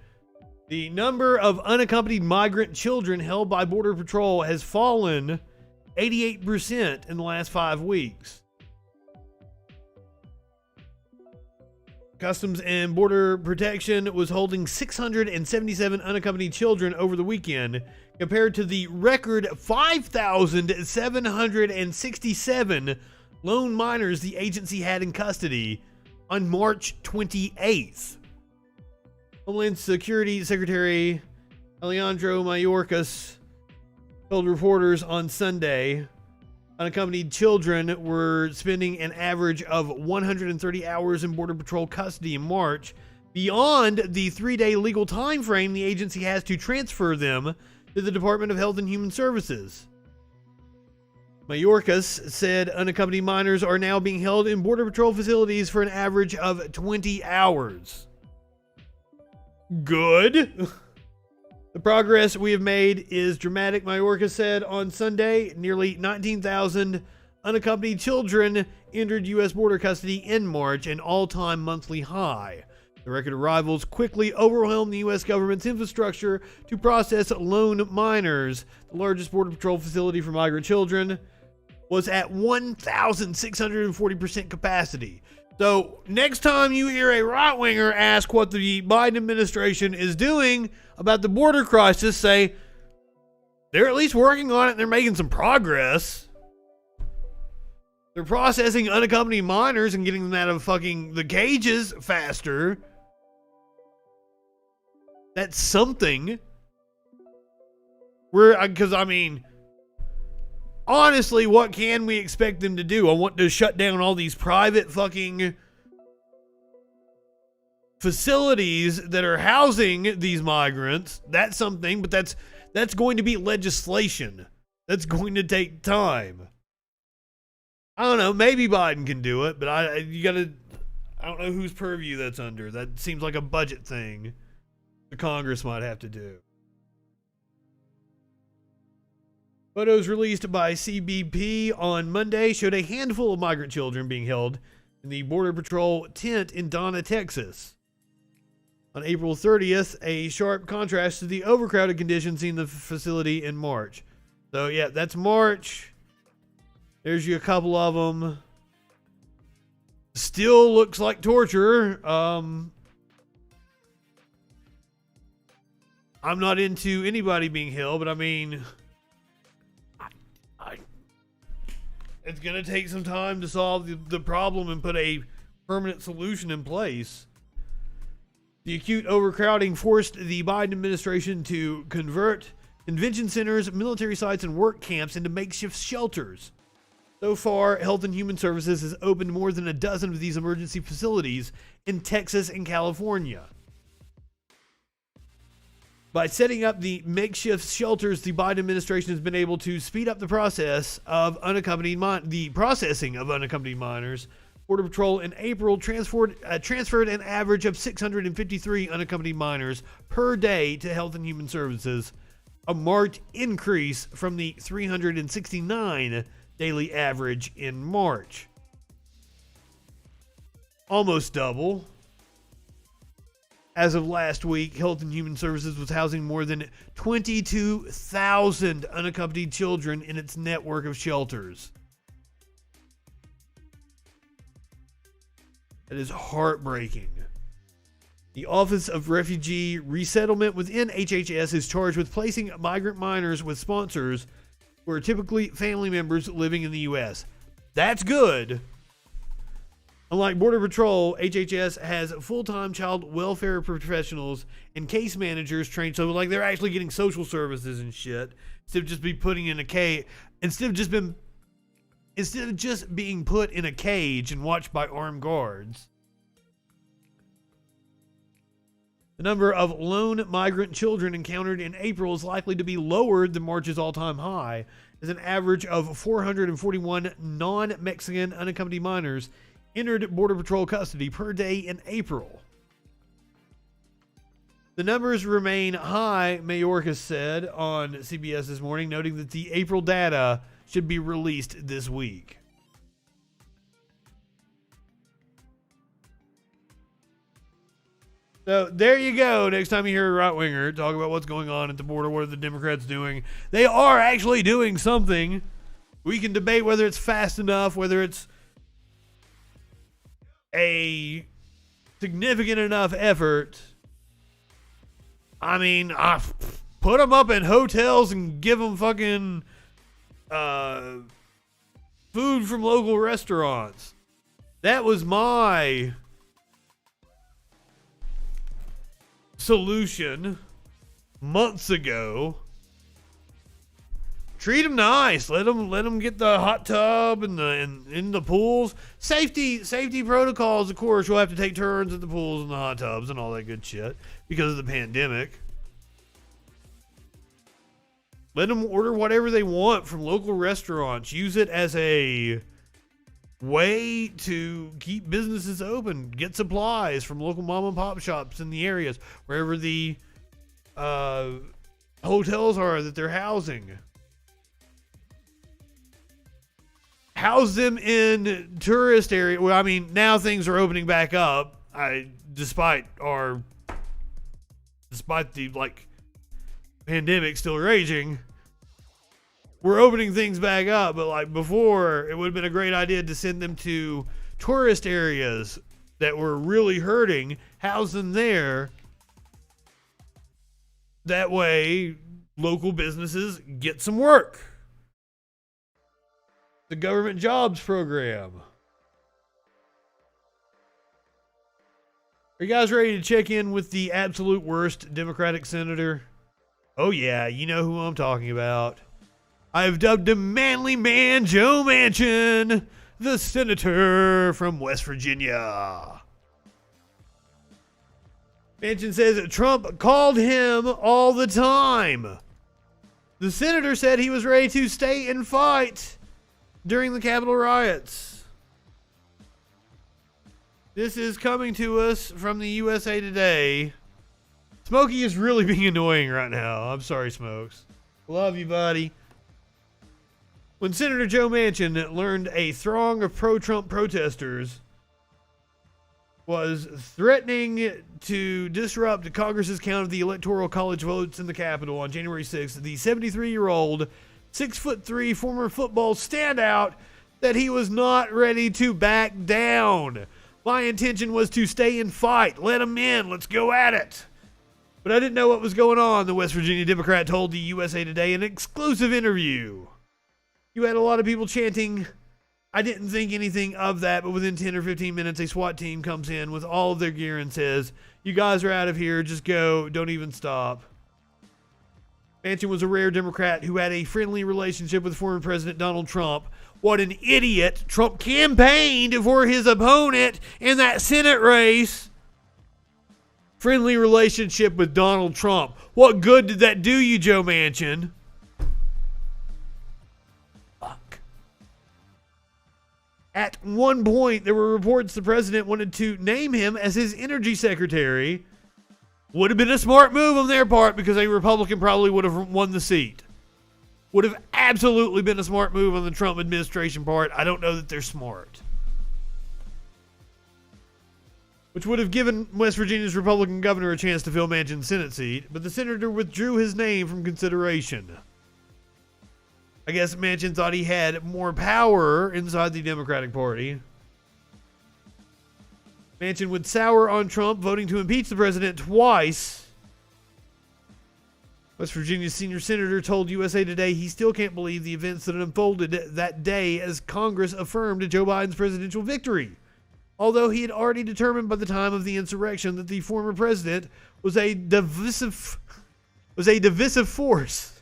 [SPEAKER 2] The number of unaccompanied migrant children held by Border Patrol has fallen 88% in the last 5 weeks. Customs and Border Protection was holding 677 unaccompanied children over the weekend, compared to the record 5,767 lone minors the agency had in custody on March 28th. Homeland Security Secretary Alejandro Mayorkas told reporters on Sunday unaccompanied children were spending an average of 130 hours in Border Patrol custody in March, beyond the 3-day legal time frame the agency has to transfer them to the Department of Health and Human Services. Mayorkas said unaccompanied minors are now being held in Border Patrol facilities for an average of 20 hours. Good. The progress we have made is dramatic, Mayorkas said on Sunday. Nearly 19,000 unaccompanied children entered U.S. border custody in March, an all-time monthly high. The record arrivals quickly overwhelmed the U.S. government's infrastructure to process lone minors. The largest Border Patrol facility for migrant children was at 1,640% capacity. So next time you hear a right-winger ask what the Biden administration is doing about the border crisis, say, they're at least working on it and they're making some progress. They're processing unaccompanied minors and getting them out of fucking the cages faster. That's something. Because, I mean, honestly, what can we expect them to do? I want to shut down all these private fucking facilities that are housing these migrants. That's something, but that's going to be legislation. That's going to take time. I don't know. Maybe Biden can do it, but I don't know whose purview that's under. That seems like a budget thing the Congress might have to do. Photos released by CBP on Monday showed a handful of migrant children being held in the Border Patrol tent in Donna, Texas. On April 30th, a sharp contrast to the overcrowded conditions seen in the facility in March. So, yeah, that's March. There's you a couple of them. Still looks like torture. I'm not into anybody being held, but I mean, it's going to take some time to solve the problem and put a permanent solution in place. The acute overcrowding forced the Biden administration to convert convention centers, military sites, and work camps into makeshift shelters. So far, Health and Human Services has opened more than a dozen of these emergency facilities in Texas and California. By setting up the makeshift shelters, the Biden administration has been able to speed up the process of the processing of unaccompanied minors. Border Patrol in April transferred an average of 653 unaccompanied minors per day to Health and Human Services, a marked increase from the 369 daily average in March. Almost double. As of last week, Health and Human Services was housing more than 22,000 unaccompanied children in its network of shelters. That is heartbreaking. The Office of Refugee Resettlement within HHS is charged with placing migrant minors with sponsors who are typically family members living in the U.S. That's good. Unlike Border Patrol, HHS has full-time child welfare professionals and case managers trained, so like they're actually getting social services and shit instead of just be putting in a cage. Instead of just being put in a cage and watched by armed guards. The number of lone migrant children encountered in April is likely to be lower than March's all-time high, as an average of 441 non-Mexican unaccompanied minors entered Border Patrol custody per day in April. The numbers remain high, Mayorkas said on CBS this morning, noting that the April data should be released this week. So there you go. Next time you hear a right-winger talk about what's going on at the border, what are the Democrats doing? They are actually doing something. We can debate whether it's fast enough, whether it's a significant enough effort. I mean, put them up in hotels and give them fucking food from local restaurants. That was my solution months ago. Treat them nice. Let them get the hot tub and in the pools. Safety protocols, of course. You'll have to take turns at the pools and the hot tubs and all that good shit because of the pandemic. Let them order whatever they want from local restaurants. Use it as a way to keep businesses open. Get supplies from local mom and pop shops in the areas wherever the hotels are that they're housing. House them in tourist area. Well, I mean, now things are opening back up. Despite the pandemic still raging, we're opening things back up. But like before, it would have been a great idea to send them to tourist areas that were really hurting, house them there. That way, local businesses get some work. The government jobs program. Are you guys ready to check in with the absolute worst Democratic senator? Oh yeah, you know who I'm talking about. I've dubbed him Manly Man Joe Manchin, the senator from West Virginia. Manchin says that Trump called him all the time. The senator said he was ready to stay and fight during the Capitol riots. This is coming to us from the USA Today. Smokey is really being annoying right now. I'm sorry, Smokes. Love you, buddy. When Senator Joe Manchin learned a throng of pro-Trump protesters was threatening to disrupt Congress's count of the Electoral College votes in the Capitol on January 6th, the 73-year-old, 6'3" former football standout that he was not ready to back down. My intention was to stay and fight. Let him in. Let's go at it. But I didn't know what was going on, the West Virginia Democrat told the USA Today in an exclusive interview. You had a lot of people chanting, I didn't think anything of that, but within 10 or 15 minutes, a SWAT team comes in with all of their gear and says, you guys are out of here, just go, don't even stop. Manchin was a rare Democrat who had a friendly relationship with former President Donald Trump. What an idiot. Trump campaigned for his opponent in that Senate race. Friendly relationship with Donald Trump. What good did that do you, Joe Manchin? At one point, there were reports the president wanted to name him as his energy secretary. Would have been a smart move on their part because a Republican probably would have won the seat. Would have absolutely been a smart move on the Trump administration part. I don't know that they're smart. Which would have given West Virginia's Republican governor a chance to fill Manchin's Senate seat, but the senator withdrew his name from consideration. I guess Manchin thought he had more power inside the Democratic Party. Manchin would sour on Trump voting to impeach the president twice. West Virginia's senior senator told USA Today he still can't believe the events that unfolded that day as Congress affirmed Joe Biden's presidential victory. Although he had already determined by the time of the insurrection that the former president was a divisive force.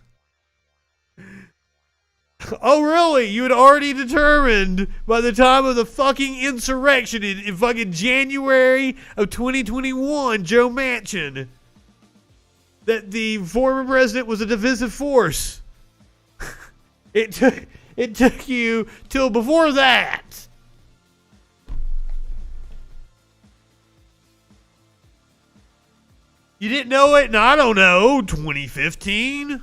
[SPEAKER 2] Oh, really? You had already determined by the time of the fucking insurrection in fucking January of 2021, Joe Manchin, that the former president was a divisive force. It took you till before that. You didn't know it? And I don't know. 2015?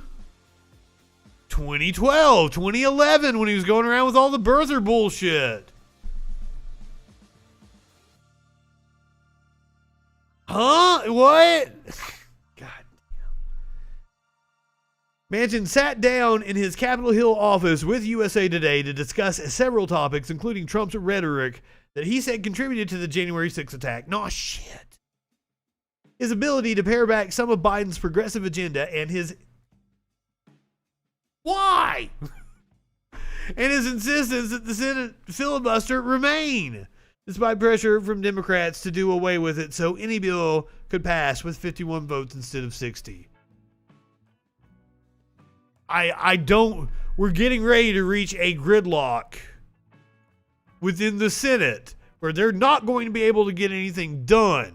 [SPEAKER 2] 2012, 2011, when he was going around with all the birther bullshit. Huh? What? God damn. Manchin sat down in his Capitol Hill office with USA Today to discuss several topics, including Trump's rhetoric that he said contributed to the January 6th attack. Nah, shit. His ability to pare back some of Biden's progressive agenda and his... Why? And his insistence that the Senate filibuster remain, despite pressure from Democrats to do away with it so any bill could pass with 51 votes instead of 60. We're getting ready to reach a gridlock within the Senate where they're not going to be able to get anything done.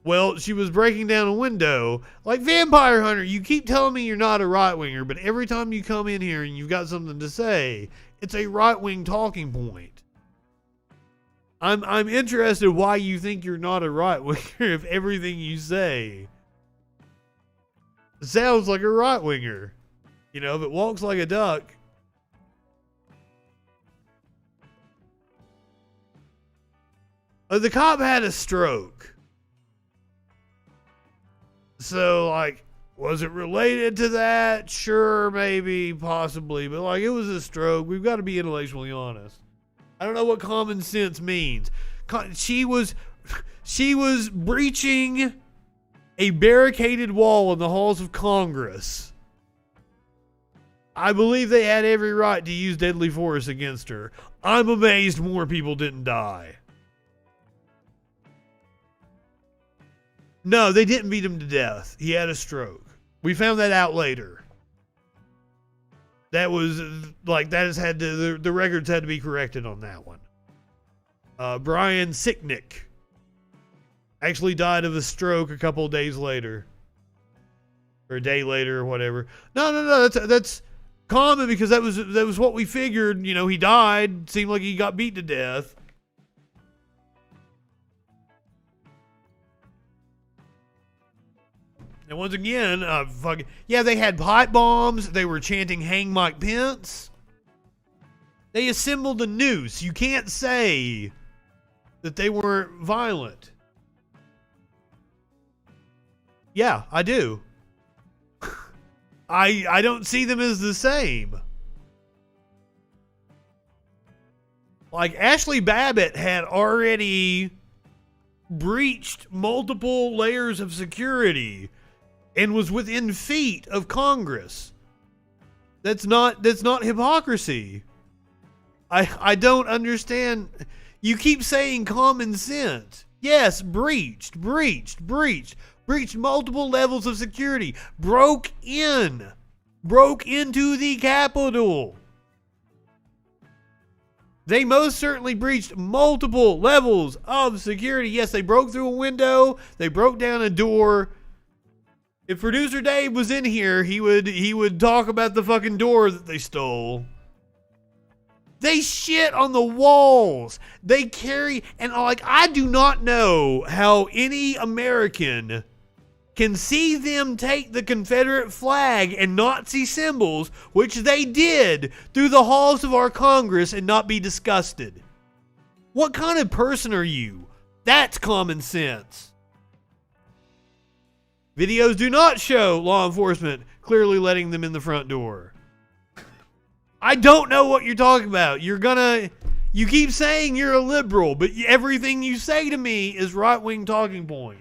[SPEAKER 2] Well, she was breaking down a window. Like Vampire Hunter, you keep telling me you're not a right-winger, but every time you come in here and you've got something to say, it's a right-wing talking point. I'm interested why you think you're not a right-winger if everything you say sounds like a right-winger. You know, if it walks like a duck. The cop had a stroke. So, like, was it related to that? Sure, maybe, possibly. But, like, it was a stroke. We've got to be intellectually honest. I don't know what common sense means. She was breaching a barricaded wall in the halls of Congress. I believe they had every right to use deadly force against her. I'm amazed more people didn't die. No, they didn't beat him to death. He had a stroke. We found that out later. That was like, that has had to, the records had to be corrected on that one. Brian Sicknick actually died of a stroke a couple of days later. Or a day later or whatever. No, that's common because that was what we figured. You know, he died. Seemed like he got beat to death. And once again, they had pipe bombs. They were chanting "Hang Mike Pence." They assembled the noose. You can't say that they weren't violent. Yeah, I do. I don't see them as the same. Like, Ashley Babbitt had already breached multiple layers of security and was within feet of Congress. That's not hypocrisy. I don't understand. You keep saying common sense. Yes, breached multiple levels of security, broke into the Capitol. They most certainly breached multiple levels of security. Yes, they broke through a window, they broke down a door. If producer Dave was in here, he would talk about the fucking door that they stole. They shit on the walls. They carry, and like, I do not know how any American can see them take the Confederate flag and Nazi symbols, which they did, through the halls of our Congress and not be disgusted. What kind of person are you? That's common sense. Videos do not show law enforcement clearly letting them in the front door. I don't know what you're talking about. You keep saying you're a liberal, but everything you say to me is right-wing talking points.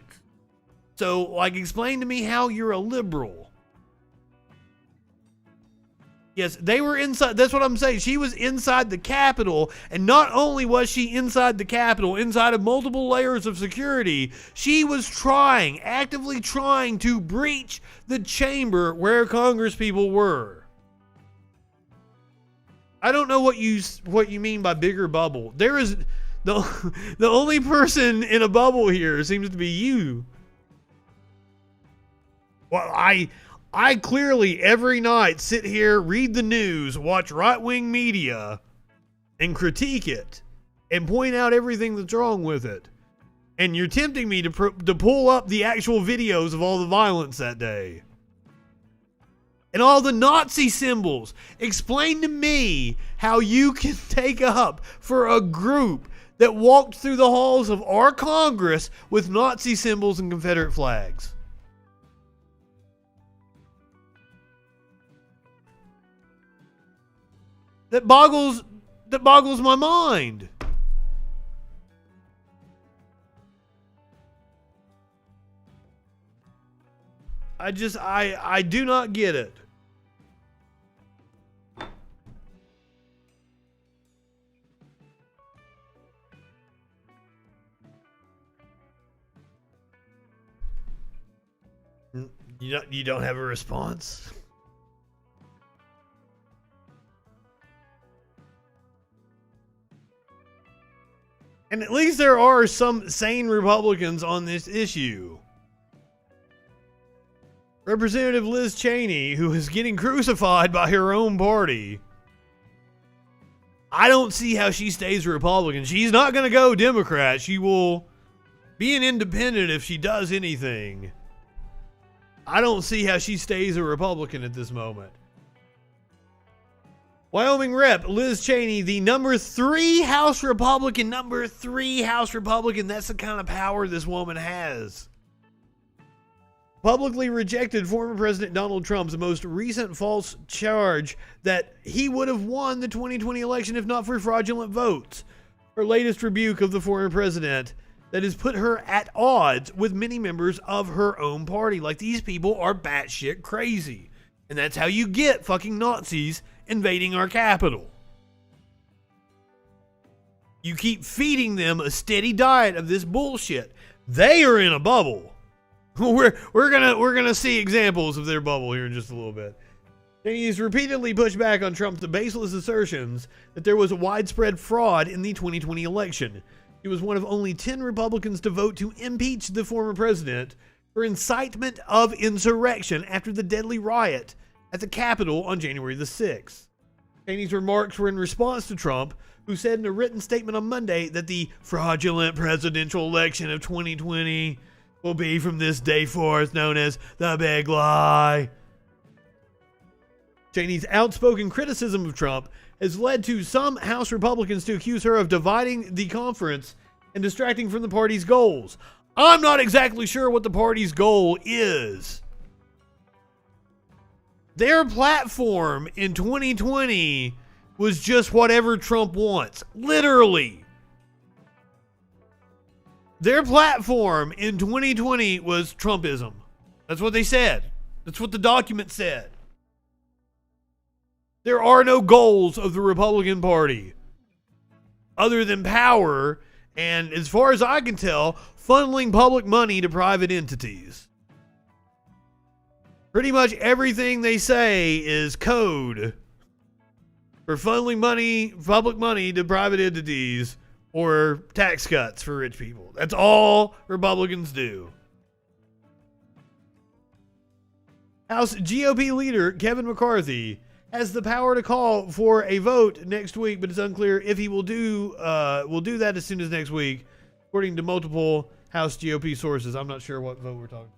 [SPEAKER 2] So, like, explain to me how you're a liberal. Yes, they were inside. That's what I'm saying. She was inside the Capitol, and not only was she inside the Capitol, inside of multiple layers of security, she was actively trying to breach the chamber where Congress people were. I don't know what you mean by bigger bubble. There is the only person in a bubble here seems to be you. Well, I clearly every night sit here, read the news, watch right-wing media, and critique it, and point out everything that's wrong with it. And you're tempting me to pull up the actual videos of all the violence that day. And all the Nazi symbols. Explain to me how you can take up for a group that walked through the halls of our Congress with Nazi symbols and Confederate flags. That boggles my mind. I do not get it. You don't have a response? And at least there are some sane Republicans on this issue. Representative Liz Cheney, who is getting crucified by her own party. I don't see how she stays a Republican. She's not going to go Democrat. She will be an independent if she does anything. I don't see how she stays a Republican at this moment. Wyoming Rep. Liz Cheney, the number 3 House Republican. Number 3 House Republican. That's the kind of power this woman has. Publicly rejected former President Donald Trump's most recent false charge that he would have won the 2020 election if not for fraudulent votes. Her latest rebuke of the former president that has put her at odds with many members of her own party. Like, these people are batshit crazy. And that's how you get fucking Nazis invading our capital. You keep feeding them a steady diet of this bullshit. They are in a bubble. We're gonna see examples of their bubble here in just a little bit. And he's repeatedly pushed back on Trump's baseless assertions that there was a widespread fraud in the 2020 election. He was one of only 10 Republicans to vote to impeach the former president for incitement of insurrection after the deadly riot at the Capitol on January the 6th. Cheney's remarks were in response to Trump, who said in a written statement on Monday that the fraudulent presidential election of 2020 will be from this day forth known as the big lie. Cheney's outspoken criticism of Trump has led to some House Republicans to accuse her of dividing the conference and distracting from the party's goals. I'm not exactly sure what the party's goal is. Their platform in 2020 was just whatever Trump wants. Literally. Their platform in 2020 was Trumpism. That's what they said. That's what the document said. There are no goals of the Republican Party other than power and, as far as I can tell, funneling public money to private entities. Pretty much everything they say is code for funneling money, public money to private entities or tax cuts for rich people. That's all Republicans do. House GOP leader Kevin McCarthy has the power to call for a vote next week, but it's unclear if he will do that as soon as next week, according to multiple House GOP sources. I'm not sure what vote we're talking about.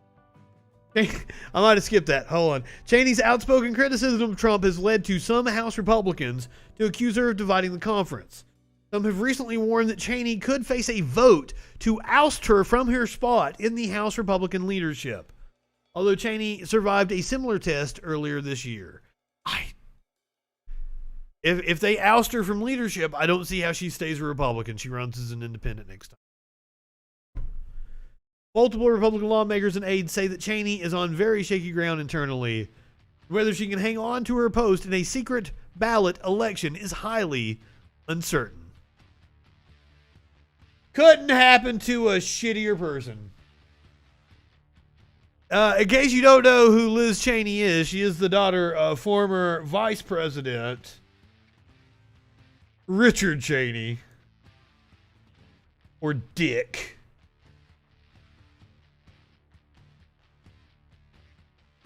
[SPEAKER 2] I might have skipped that. Hold on. Cheney's outspoken criticism of Trump has led to some House Republicans to accuse her of dividing the conference. Some have recently warned that Cheney could face a vote to oust her from her spot in the House Republican leadership, although Cheney survived a similar test earlier this year. If they oust her from leadership, I don't see how she stays a Republican. She runs as an independent next time. Multiple Republican lawmakers and aides say that Cheney is on very shaky ground internally. Whether she can hang on to her post in a secret ballot election is highly uncertain. Couldn't happen to a shittier person. In case you don't know who Liz Cheney is, she is the daughter of former Vice President Richard Cheney, or Dick.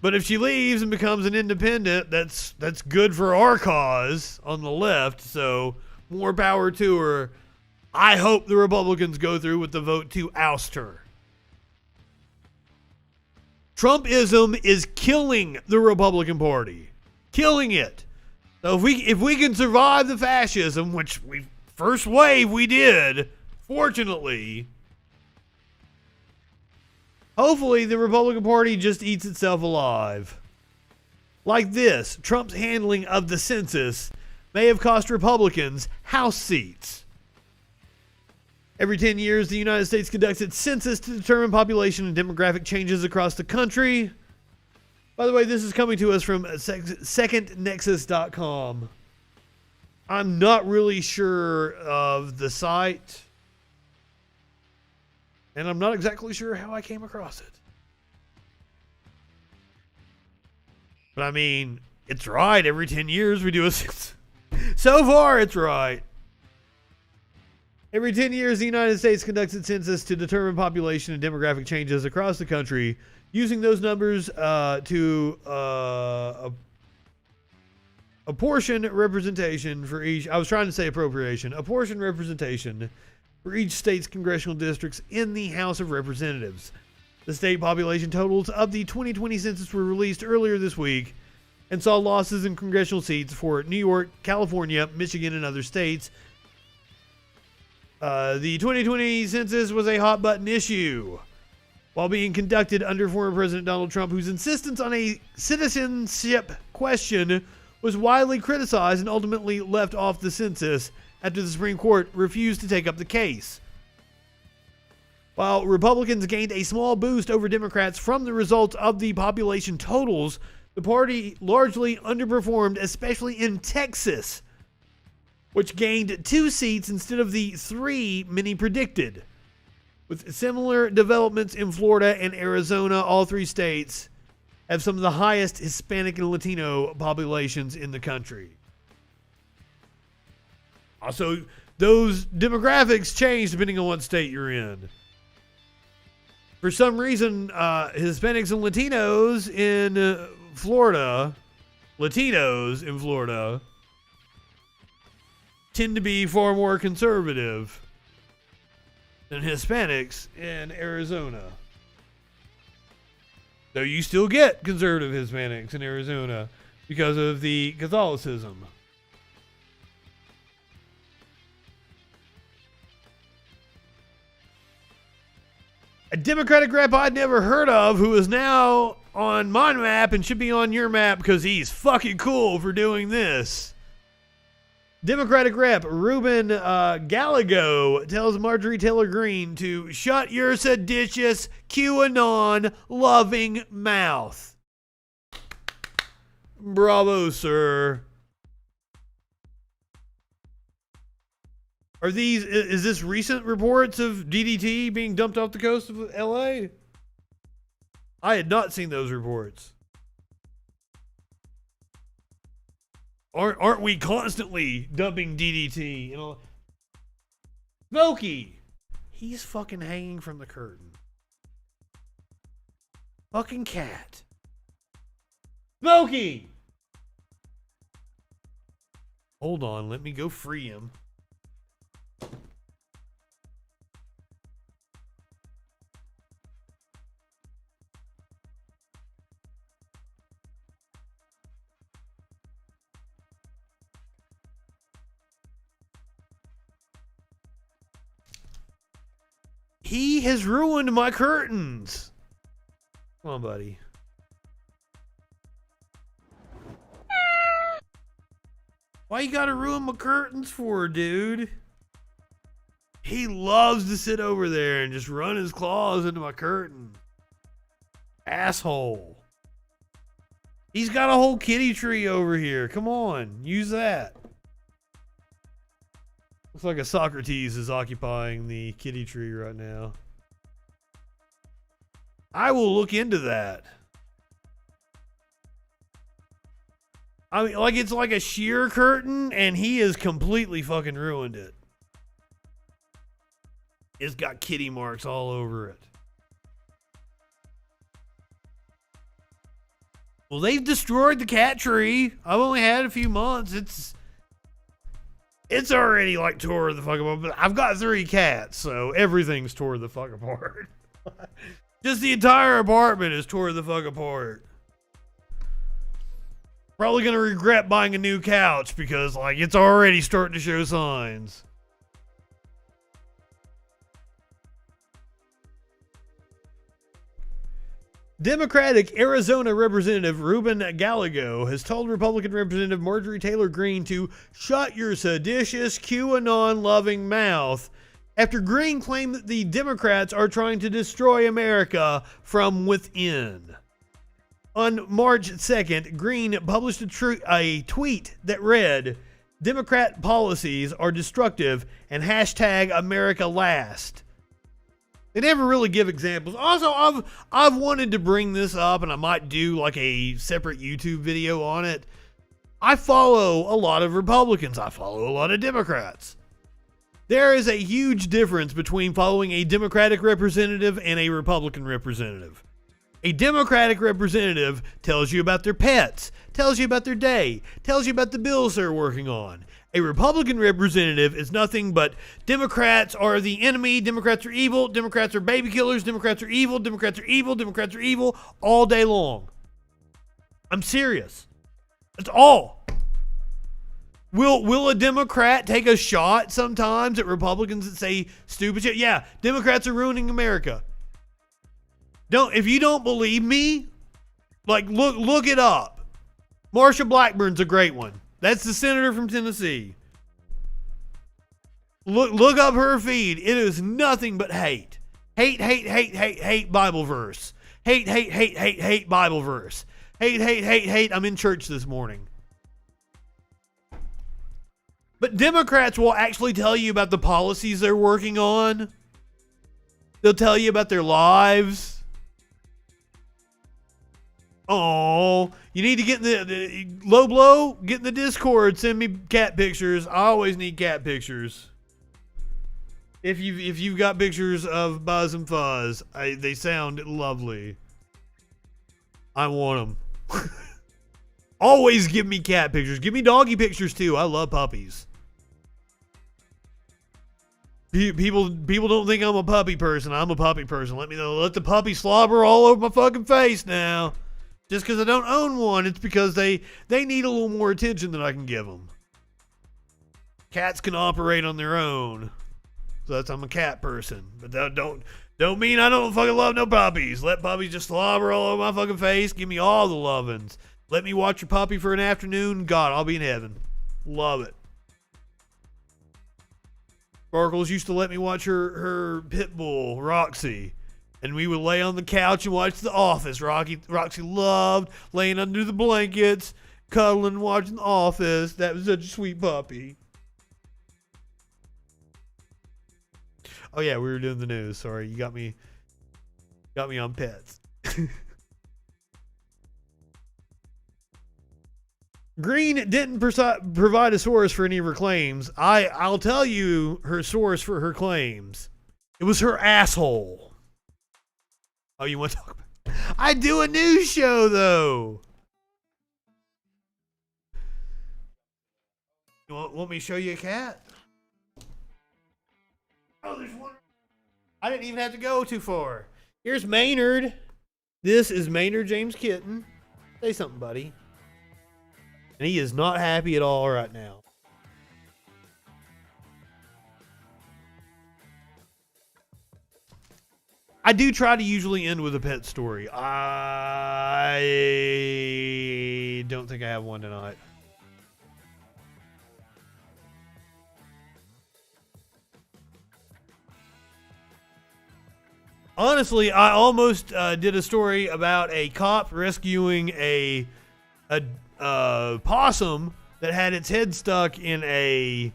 [SPEAKER 2] But if she leaves and becomes an independent, that's good for our cause on the left, so more power to her. I hope the Republicans go through with the vote to oust her. Trumpism is killing the Republican Party. Killing it. So if we can survive the fascism, which first wave we did, fortunately, hopefully the Republican Party just eats itself alive. Like this, Trump's handling of the census may have cost Republicans House seats. Every 10 years, the United States conducts its census to determine population and demographic changes across the country. By the way, this is coming to us from secondnexus.com. I'm not really sure of the site, and I'm not exactly sure how I came across it. But I mean, it's right. Every 10 years we do a census. So far, it's right. Every 10 years, the United States conducts its census to determine population and demographic changes across the country, using those numbers to apportion representation for each. I was trying to say appropriation. Apportion representation for each state's congressional districts in the House of Representatives. The state population totals of the 2020 census were released earlier this week and saw losses in congressional seats for New York, California, Michigan, and other states. The 2020 census was a hot button issue while being conducted under former President Donald Trump, whose insistence on a citizenship question was widely criticized and ultimately left off the census after the Supreme Court refused to take up the case. While Republicans gained a small boost over Democrats from the results of the population totals, the party largely underperformed, especially in Texas, which gained 2 seats instead of the 3 many predicted. With similar developments in Florida and Arizona, all 3 states have some of the highest Hispanic and Latino populations in the country. Also, those demographics change depending on what state you're in. For some reason, Hispanics and Latinos in Florida tend to be far more conservative than Hispanics in Arizona. Though you still get conservative Hispanics in Arizona because of the Catholicism. A Democratic rep I'd never heard of who is now on my map and should be on your map because he's fucking cool for doing this. Democratic rep Ruben Gallego tells Marjorie Taylor Greene to shut your seditious QAnon-loving mouth. Bravo, sir. Is this recent reports of DDT being dumped off the coast of LA? I had not seen those reports. Aren't we constantly dumping DDT? You know, Smokey, he's fucking hanging from the curtain. Fucking cat. Smokey! Hold on, let me go free him. He has ruined my curtains. Come on, buddy. Why you gotta ruin my curtains for, dude? He loves to sit over there and just run his claws into my curtain. Asshole. He's got a whole kitty tree over here. Come on, use that. Looks like a Socrates is occupying the kitty tree right now. I will look into that. I mean, like it's like a sheer curtain, and he has completely fucking ruined it. It's got kitty marks all over it. Well, they've destroyed the cat tree. I've only had it a few months. It's already like tore the fuck apart. But I've got 3 cats, so everything's tore the fuck apart. Just the entire apartment is tore the fuck apart. Probably gonna regret buying a new couch because like it's already starting to show signs. Democratic Arizona Representative Ruben Gallego has told Republican Representative Marjorie Taylor Greene to shut your seditious QAnon-loving mouth after Greene claimed that the Democrats are trying to destroy America from within. On March 2nd, Greene published a tweet that read, "Democrat policies are destructive and hashtag America last." They never really give examples. Also, I've wanted to bring this up, and I might do like a separate YouTube video on it. I follow a lot of Republicans. I follow a lot of Democrats. There is a huge difference between following a Democratic representative and a Republican representative. A Democratic representative tells you about their pets, tells you about their day, tells you about the bills they're working on. A Republican representative is nothing but Democrats are the enemy, Democrats are evil, Democrats are baby killers, Democrats are evil, Democrats are evil, Democrats are evil, all day long. I'm serious. That's all. Will a Democrat take a shot sometimes at Republicans that say stupid shit? Yeah, Democrats are ruining America. If you don't believe me, like look it up. Marsha Blackburn's a great one. That's the senator from Tennessee. Look up her feed. It is nothing but hate. Hate Bible verse. Hate Bible verse. Hate, hate, hate, hate. I'm in church this morning. But Democrats will actually tell you about the policies they're working on. They'll tell you about their lives. Oh, you need to get in the low blow, get in the Discord, send me cat pictures. I always need cat pictures. If you've got pictures of Buzz and Fuzz, they sound lovely. I want them. Always give me cat pictures. Give me doggy pictures too. I love puppies. People don't think I'm a puppy person. I'm a puppy person. Let the puppy slobber all over my fucking face now. Just because I don't own one, it's because they need a little more attention than I can give them. Cats can operate on their own. So I'm a cat person. But that don't mean I don't fucking love no puppies. Let puppies just slobber all over my fucking face. Give me all the lovin's. Let me watch your puppy for an afternoon. God, I'll be in heaven. Love it. Sparkles used to let me watch her pit bull, Roxy. And we would lay on the couch and watch The Office. Roxy loved laying under the blankets, cuddling, watching The Office. That was such a sweet puppy. Oh yeah, we were doing the news. Sorry, you got me on pets. Green didn't provide a source for any of her claims. I'll tell you her source for her claims. It was her asshole. Oh, you want to talk about? I do a news show though. You want me to show you a cat? Oh, there's one. I didn't even have to go too far. Here's Maynard. This is Maynard James Kitten. Say something, buddy. And he is not happy at all right now. I do try to usually end with a pet story. I don't think I have one tonight. Honestly, I almost did a story about a cop rescuing a possum that had its head stuck in I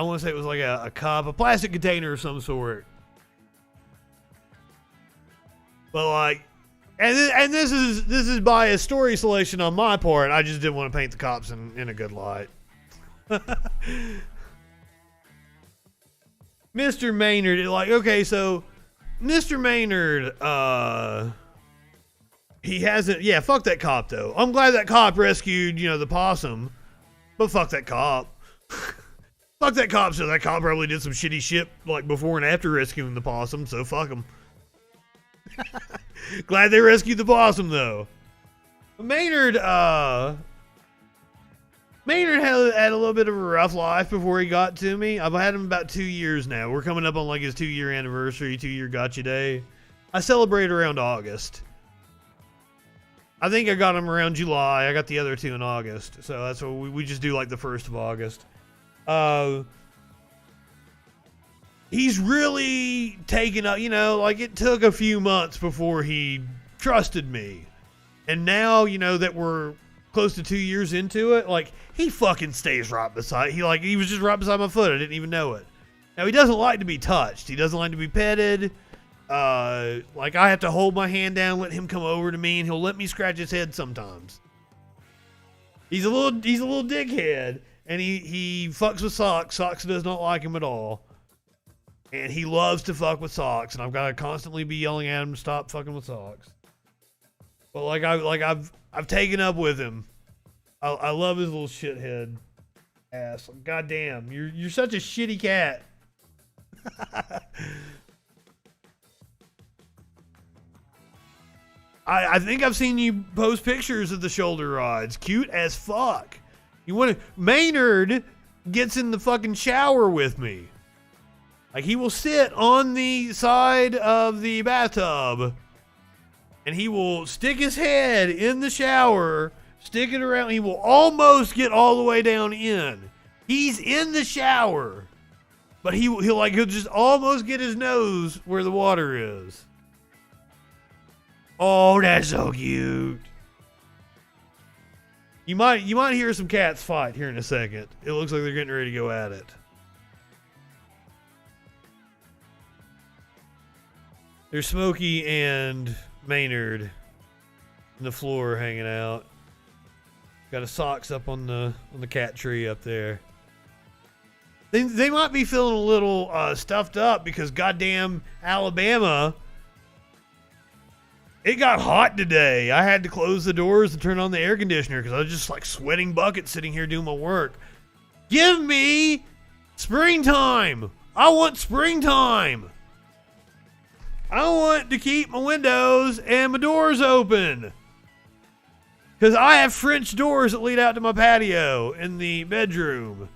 [SPEAKER 2] want to say it was like a cup, a plastic container of some sort. But like, and this is by a story selection on my part. I just didn't want to paint the cops in a good light. Mr. Maynard, like, okay, so Mr. Maynard, he hasn't, yeah, fuck that cop though. I'm glad that cop rescued, the possum, but fuck that cop. Fuck that cop, so that cop probably did some shitty shit like before and after rescuing the possum, so fuck him. Glad they rescued the possum though. Maynard had a little bit of a rough life before he got to me. I've had him about 2 years now. We're coming up on like his 2-year anniversary, 2-year gotcha day. I celebrate around August. I think I got him around July. I got the other 2 in August. So that's what we just do like the 1st of August. He's really taken up, like it took a few months before he trusted me. And now, that we're close to 2 years into it, like he fucking stays right beside, he was just right beside my foot. I didn't even know it. Now he doesn't like to be touched. He doesn't like to be petted. Like I have to hold my hand down, let him come over to me, and he'll let me scratch his head sometimes. He's a little dickhead, and he fucks with Socks. Socks does not like him at all. And he loves to fuck with Socks, and I've got to constantly be yelling at him to stop fucking with Socks. But I've taken up with him. I love his little shithead ass. God damn, you're such a shitty cat. I think I've seen you post pictures of the shoulder rods. Cute as fuck. Maynard gets in the fucking shower with me. Like he will sit on the side of the bathtub and he will stick his head in the shower, stick it around. He will almost get all the way down in. He's in the shower, but he'll just almost get his nose where the water is. Oh, that's so cute. You might hear some cats fight here in a second. It looks like they're getting ready to go at it. There's Smokey and Maynard on the floor hanging out. Got his socks up on the cat tree up there. They might be feeling a little stuffed up because goddamn Alabama. It got hot today. I had to close the doors and turn on the air conditioner because I was just like sweating buckets sitting here doing my work. Give me springtime. I want springtime. I want to keep my windows and my doors open. Because I have French doors that lead out to my patio in the bedroom.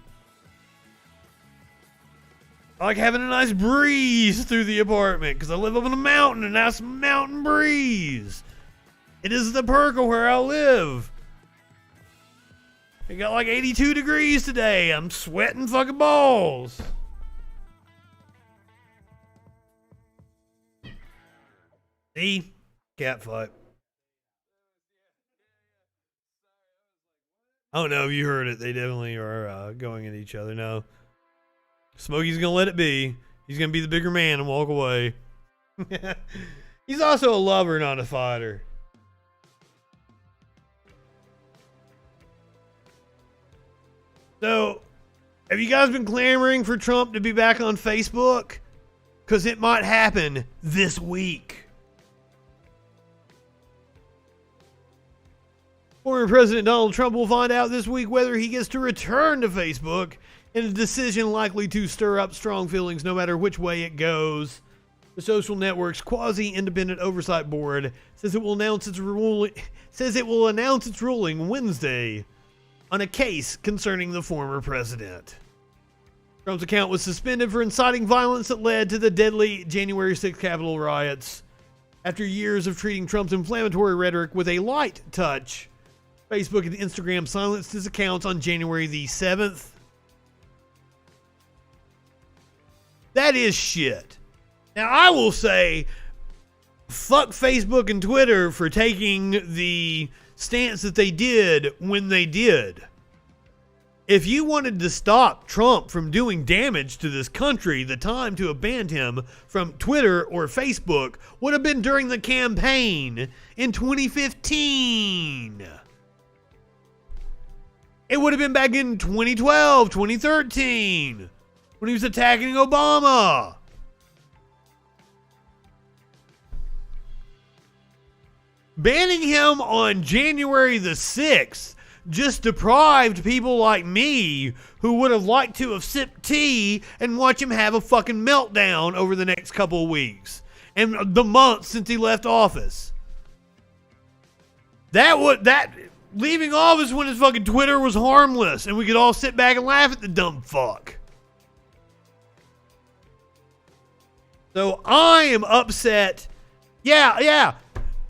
[SPEAKER 2] I like having a nice breeze through the apartment because I live up on a mountain and that's mountain breeze. It is the perk of where I live. It got like 82 degrees today. I'm sweating fucking balls. See? Cat fight. I don't know if you heard it. They definitely are going at each other now. Smokey's gonna let it be. He's gonna be the bigger man and walk away. He's also a lover, not a fighter. So, have you guys been clamoring for Trump to be back on Facebook? Because it might happen this week. Former President Donald Trump will find out this week whether he gets to return to Facebook in a decision likely to stir up strong feelings no matter which way it goes. The social network's quasi-independent oversight board says it will announce its ruling Wednesday on a case concerning the former president. Trump's account was suspended for inciting violence that led to the deadly January 6th Capitol riots. After years of treating Trump's inflammatory rhetoric with a light touch, Facebook and Instagram silenced his accounts on January the 7th. That is shit. Now, I will say, fuck Facebook and Twitter for taking the stance that they did when they did. If you wanted to stop Trump from doing damage to this country, the time to have banned him from Twitter or Facebook would have been during the campaign in 2015. It would have been back in 2012, 2013. When he was attacking Obama. Banning him on January the 6th just deprived people like me who would have liked to have sipped tea and watch him have a fucking meltdown over the next couple of weeks and the months since he left office. That leaving office when his fucking Twitter was harmless and we could all sit back and laugh at the dumb fuck. So I am upset. Yeah.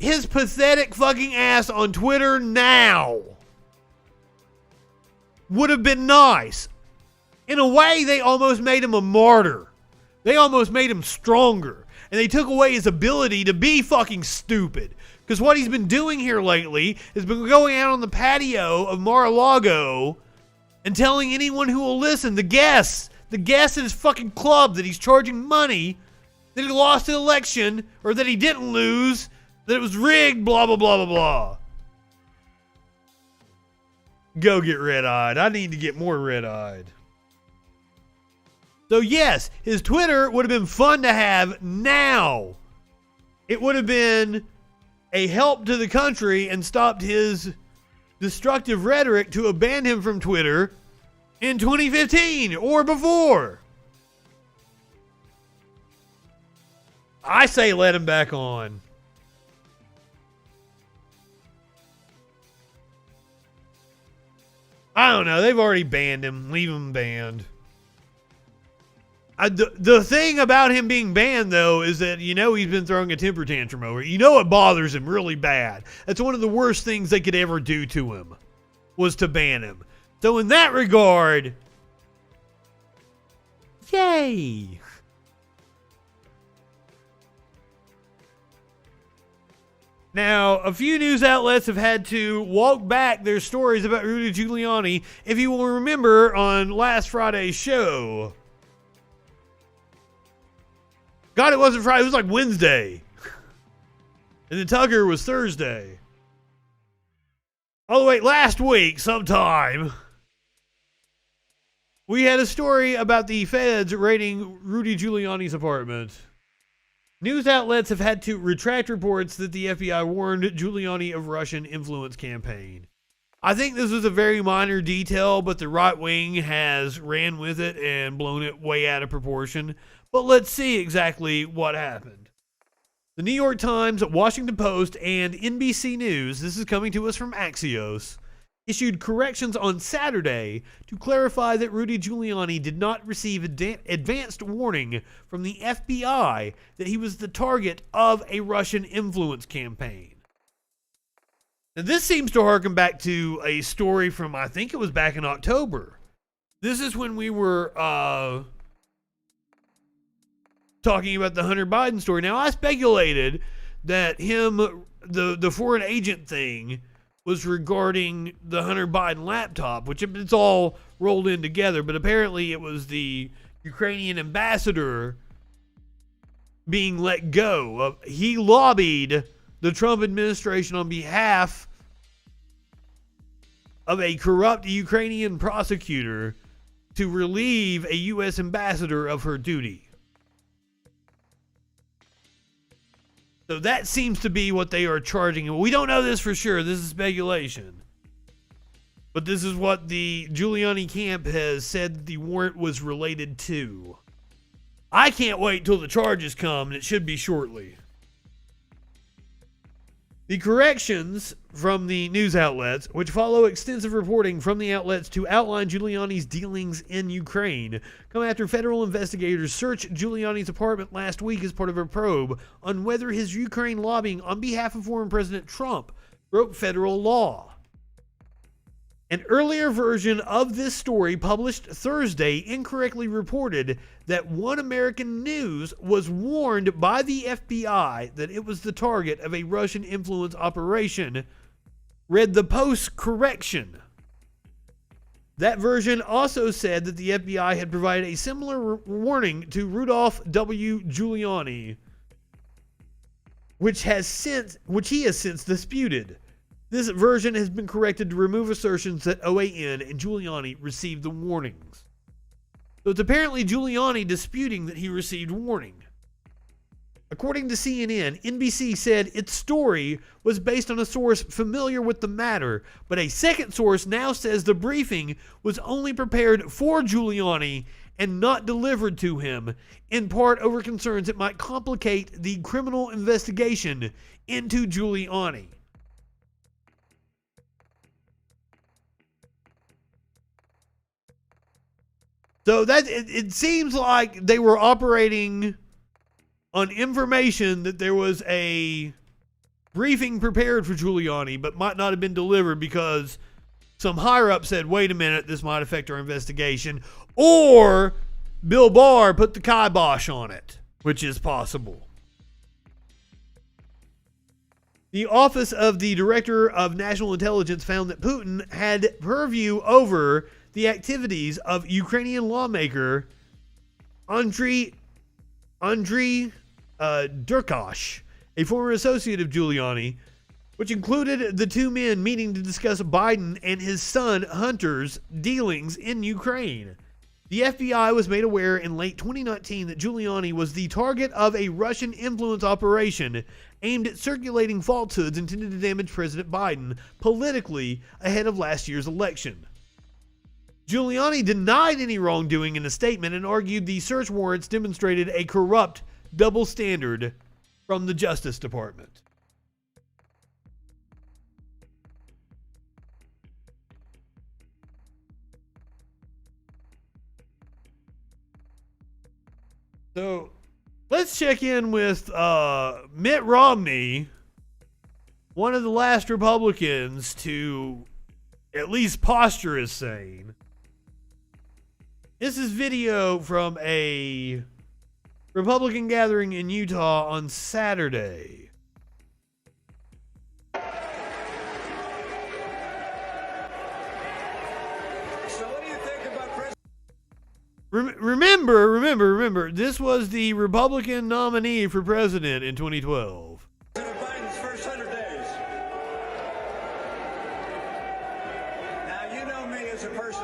[SPEAKER 2] His pathetic fucking ass on Twitter now would have been nice. In a way, they almost made him a martyr. They almost made him stronger. And they took away his ability to be fucking stupid. Because what he's been doing here lately has been going out on the patio of Mar-a-Lago and telling anyone who will listen, the guests at his fucking club that he's charging money, that he lost the election, or that he didn't lose, that it was rigged, blah, blah, blah, blah, blah. Go get red-eyed. I need to get more red-eyed. So yes, his Twitter would have been fun to have now. It would have been a help to the country and stopped his destructive rhetoric to have banned him from Twitter in 2015 or before. I say let him back on. I don't know. They've already banned him. Leave him banned. The thing about him being banned, though, is that, he's been throwing a temper tantrum over it. It bothers him really bad. That's one of the worst things they could ever do to him, was to ban him. So in that regard, yay. Now, a few news outlets have had to walk back their stories about Rudy Giuliani. If you will remember on last Friday's show. God, it wasn't Friday. It was like Wednesday. And then Tucker was Thursday. Oh, wait, last week sometime, we had a story about the feds raiding Rudy Giuliani's apartment. News outlets have had to retract reports that the FBI warned Giuliani of Russian influence campaign. I think this was a very minor detail, but the right wing has ran with it and blown it way out of proportion. But let's see exactly what happened. The New York Times, Washington Post, and NBC News, this is coming to us from Axios, issued corrections on Saturday to clarify that Rudy Giuliani did not receive advanced warning from the FBI that he was the target of a Russian influence campaign. Now, this seems to harken back to a story from, I think it was back in October. This is when we were talking about the Hunter Biden story. Now, I speculated that the foreign agent thing was regarding the Hunter Biden laptop, which it's all rolled in together, but apparently it was the Ukrainian ambassador being let go. He lobbied the Trump administration on behalf of a corrupt Ukrainian prosecutor to relieve a U.S. ambassador of her duty. So that seems to be what they are charging him. We don't know this for sure. This is speculation. But this is what the Giuliani camp has said the warrant was related to. I can't wait till the charges come, and it should be shortly. The corrections from the news outlets, which follow extensive reporting from the outlets to outline Giuliani's dealings in Ukraine, come after federal investigators searched Giuliani's apartment last week as part of a probe on whether his Ukraine lobbying on behalf of former President Trump broke federal law. An earlier version of this story, published Thursday, incorrectly reported that One American News was warned by the FBI that it was the target of a Russian influence operation, read the Post's correction. That version also said that the FBI had provided a similar warning to Rudolph W. Giuliani, which he has since disputed. This version has been corrected to remove assertions that OAN and Giuliani received the warnings. So it's apparently Giuliani disputing that he received warning. According to CNN, NBC said its story was based on a source familiar with the matter, but a second source now says the briefing was only prepared for Giuliani and not delivered to him, in part over concerns it might complicate the criminal investigation into Giuliani. So that it seems like they were operating on information that there was a briefing prepared for Giuliani, but might not have been delivered because some higher up said, wait a minute, this might affect our investigation. Or Bill Barr put the kibosh on it, which is possible. The Office of the Director of National Intelligence found that Putin had purview over the activities of Ukrainian lawmaker Andriy Durkosh, a former associate of Giuliani, which included the two men meeting to discuss Biden and his son Hunter's dealings in Ukraine. The FBI was made aware in late 2019 that Giuliani was the target of a Russian influence operation aimed at circulating falsehoods intended to damage President Biden politically ahead of last year's election. Giuliani denied any wrongdoing in a statement and argued the search warrants demonstrated a corrupt double standard from the Justice Department. So let's check in with Mitt Romney, one of the last Republicans to at least posture as sane. This is video from a Republican gathering in Utah on Saturday. Remember, this was the Republican nominee for president in 2012.
[SPEAKER 7] President Biden's first 100 days. Now, you know me as a person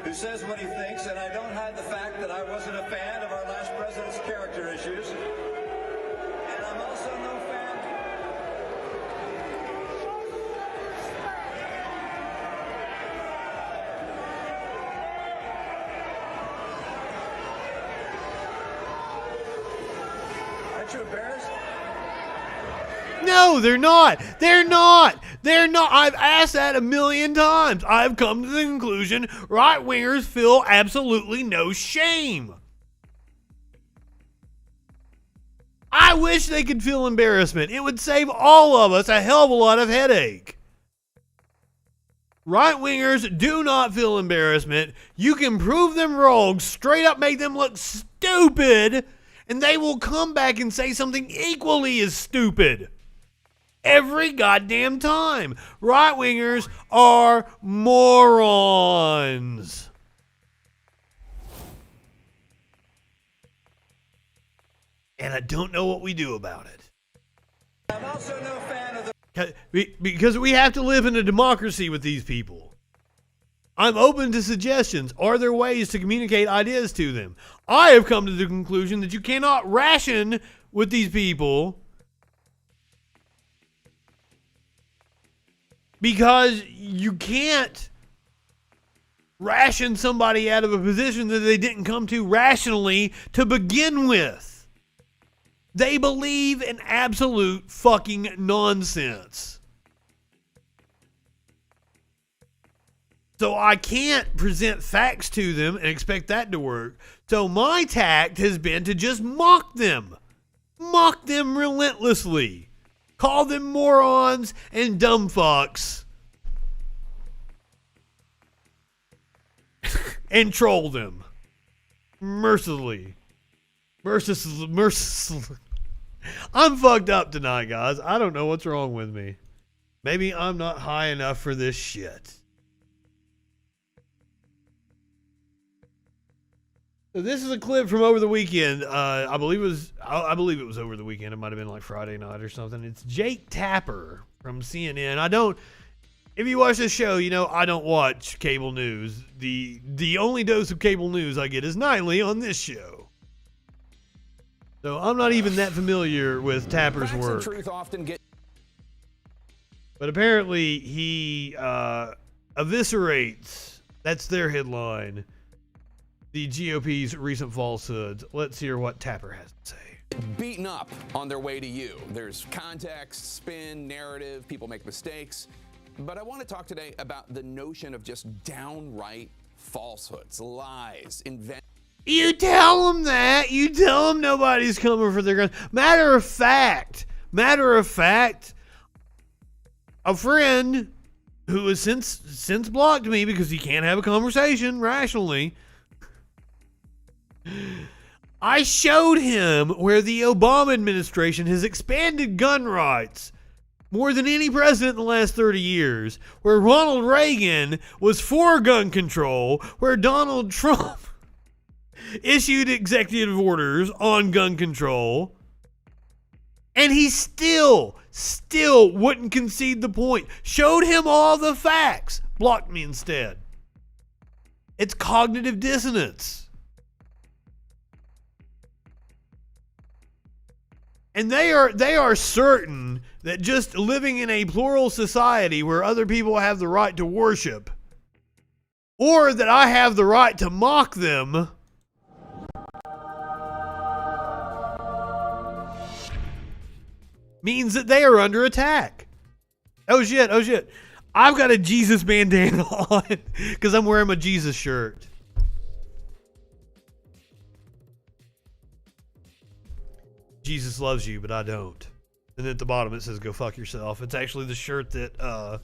[SPEAKER 7] who says what he thinks, and I don't hide the fact that I wasn't a fan of our last president's character issues. And I'm also no fan. Aren't you embarrassed?
[SPEAKER 2] No, they're not. They're not. They're not. I've asked that a million times. I've come to the conclusion right-wingers feel absolutely no shame. I wish they could feel embarrassment. It would save all of us a hell of a lot of headache. Right-wingers do not feel embarrassment. You can prove them wrong, straight up make them look stupid, and they will come back and say something equally as stupid. Every goddamn time. Right-wingers are morons. And I don't know what we do about it.
[SPEAKER 7] I'm also no fan of the...
[SPEAKER 2] Because we have to live in a democracy with these people. I'm open to suggestions. Are there ways to communicate ideas to them? I have come to the conclusion that you cannot ration with these people because you can't ration somebody out of a position that they didn't come to rationally to begin with. They believe in absolute fucking nonsense. So I can't present facts to them and expect that to work. So my tact has been to just mock them. Mock them relentlessly. Call them morons and dumb fucks. And troll them. Mercilessly. Mercilessly. I'm fucked up tonight, guys. I don't know what's wrong with me. Maybe I'm not high enough for this shit. So this is a clip from over the weekend. I believe it was over the weekend. It might have been like Friday night or something. It's Jake Tapper from CNN. If you watch this show, you know I don't watch cable news. The only dose of cable news I get is nightly on this show. So I'm not even that familiar with Tapper's work. But apparently he eviscerates, that's their headline, the GOP's recent falsehoods. Let's hear what Tapper has to say.
[SPEAKER 8] Beaten up on their way to you. There's context, spin, narrative, people make mistakes. But I want to talk today about the notion of just downright falsehoods, lies,
[SPEAKER 2] You tell them that. You tell them nobody's coming for their guns. Matter of fact, a friend who has since blocked me because he can't have a conversation rationally, I showed him where the Obama administration has expanded gun rights more than any president in the last 30 years, where Ronald Reagan was for gun control, where Donald Trump issued executive orders on gun control, and he still wouldn't concede the point. Showed him all the facts, blocked me instead. It's cognitive dissonance. And they are certain that just living in a plural society where other people have the right to worship, or that I have the right to mock them, means that they are under attack. Oh shit. I've got a Jesus bandana on because I'm wearing my Jesus shirt. Jesus loves you, but I don't. And then at the bottom it says go fuck yourself. It's actually the shirt that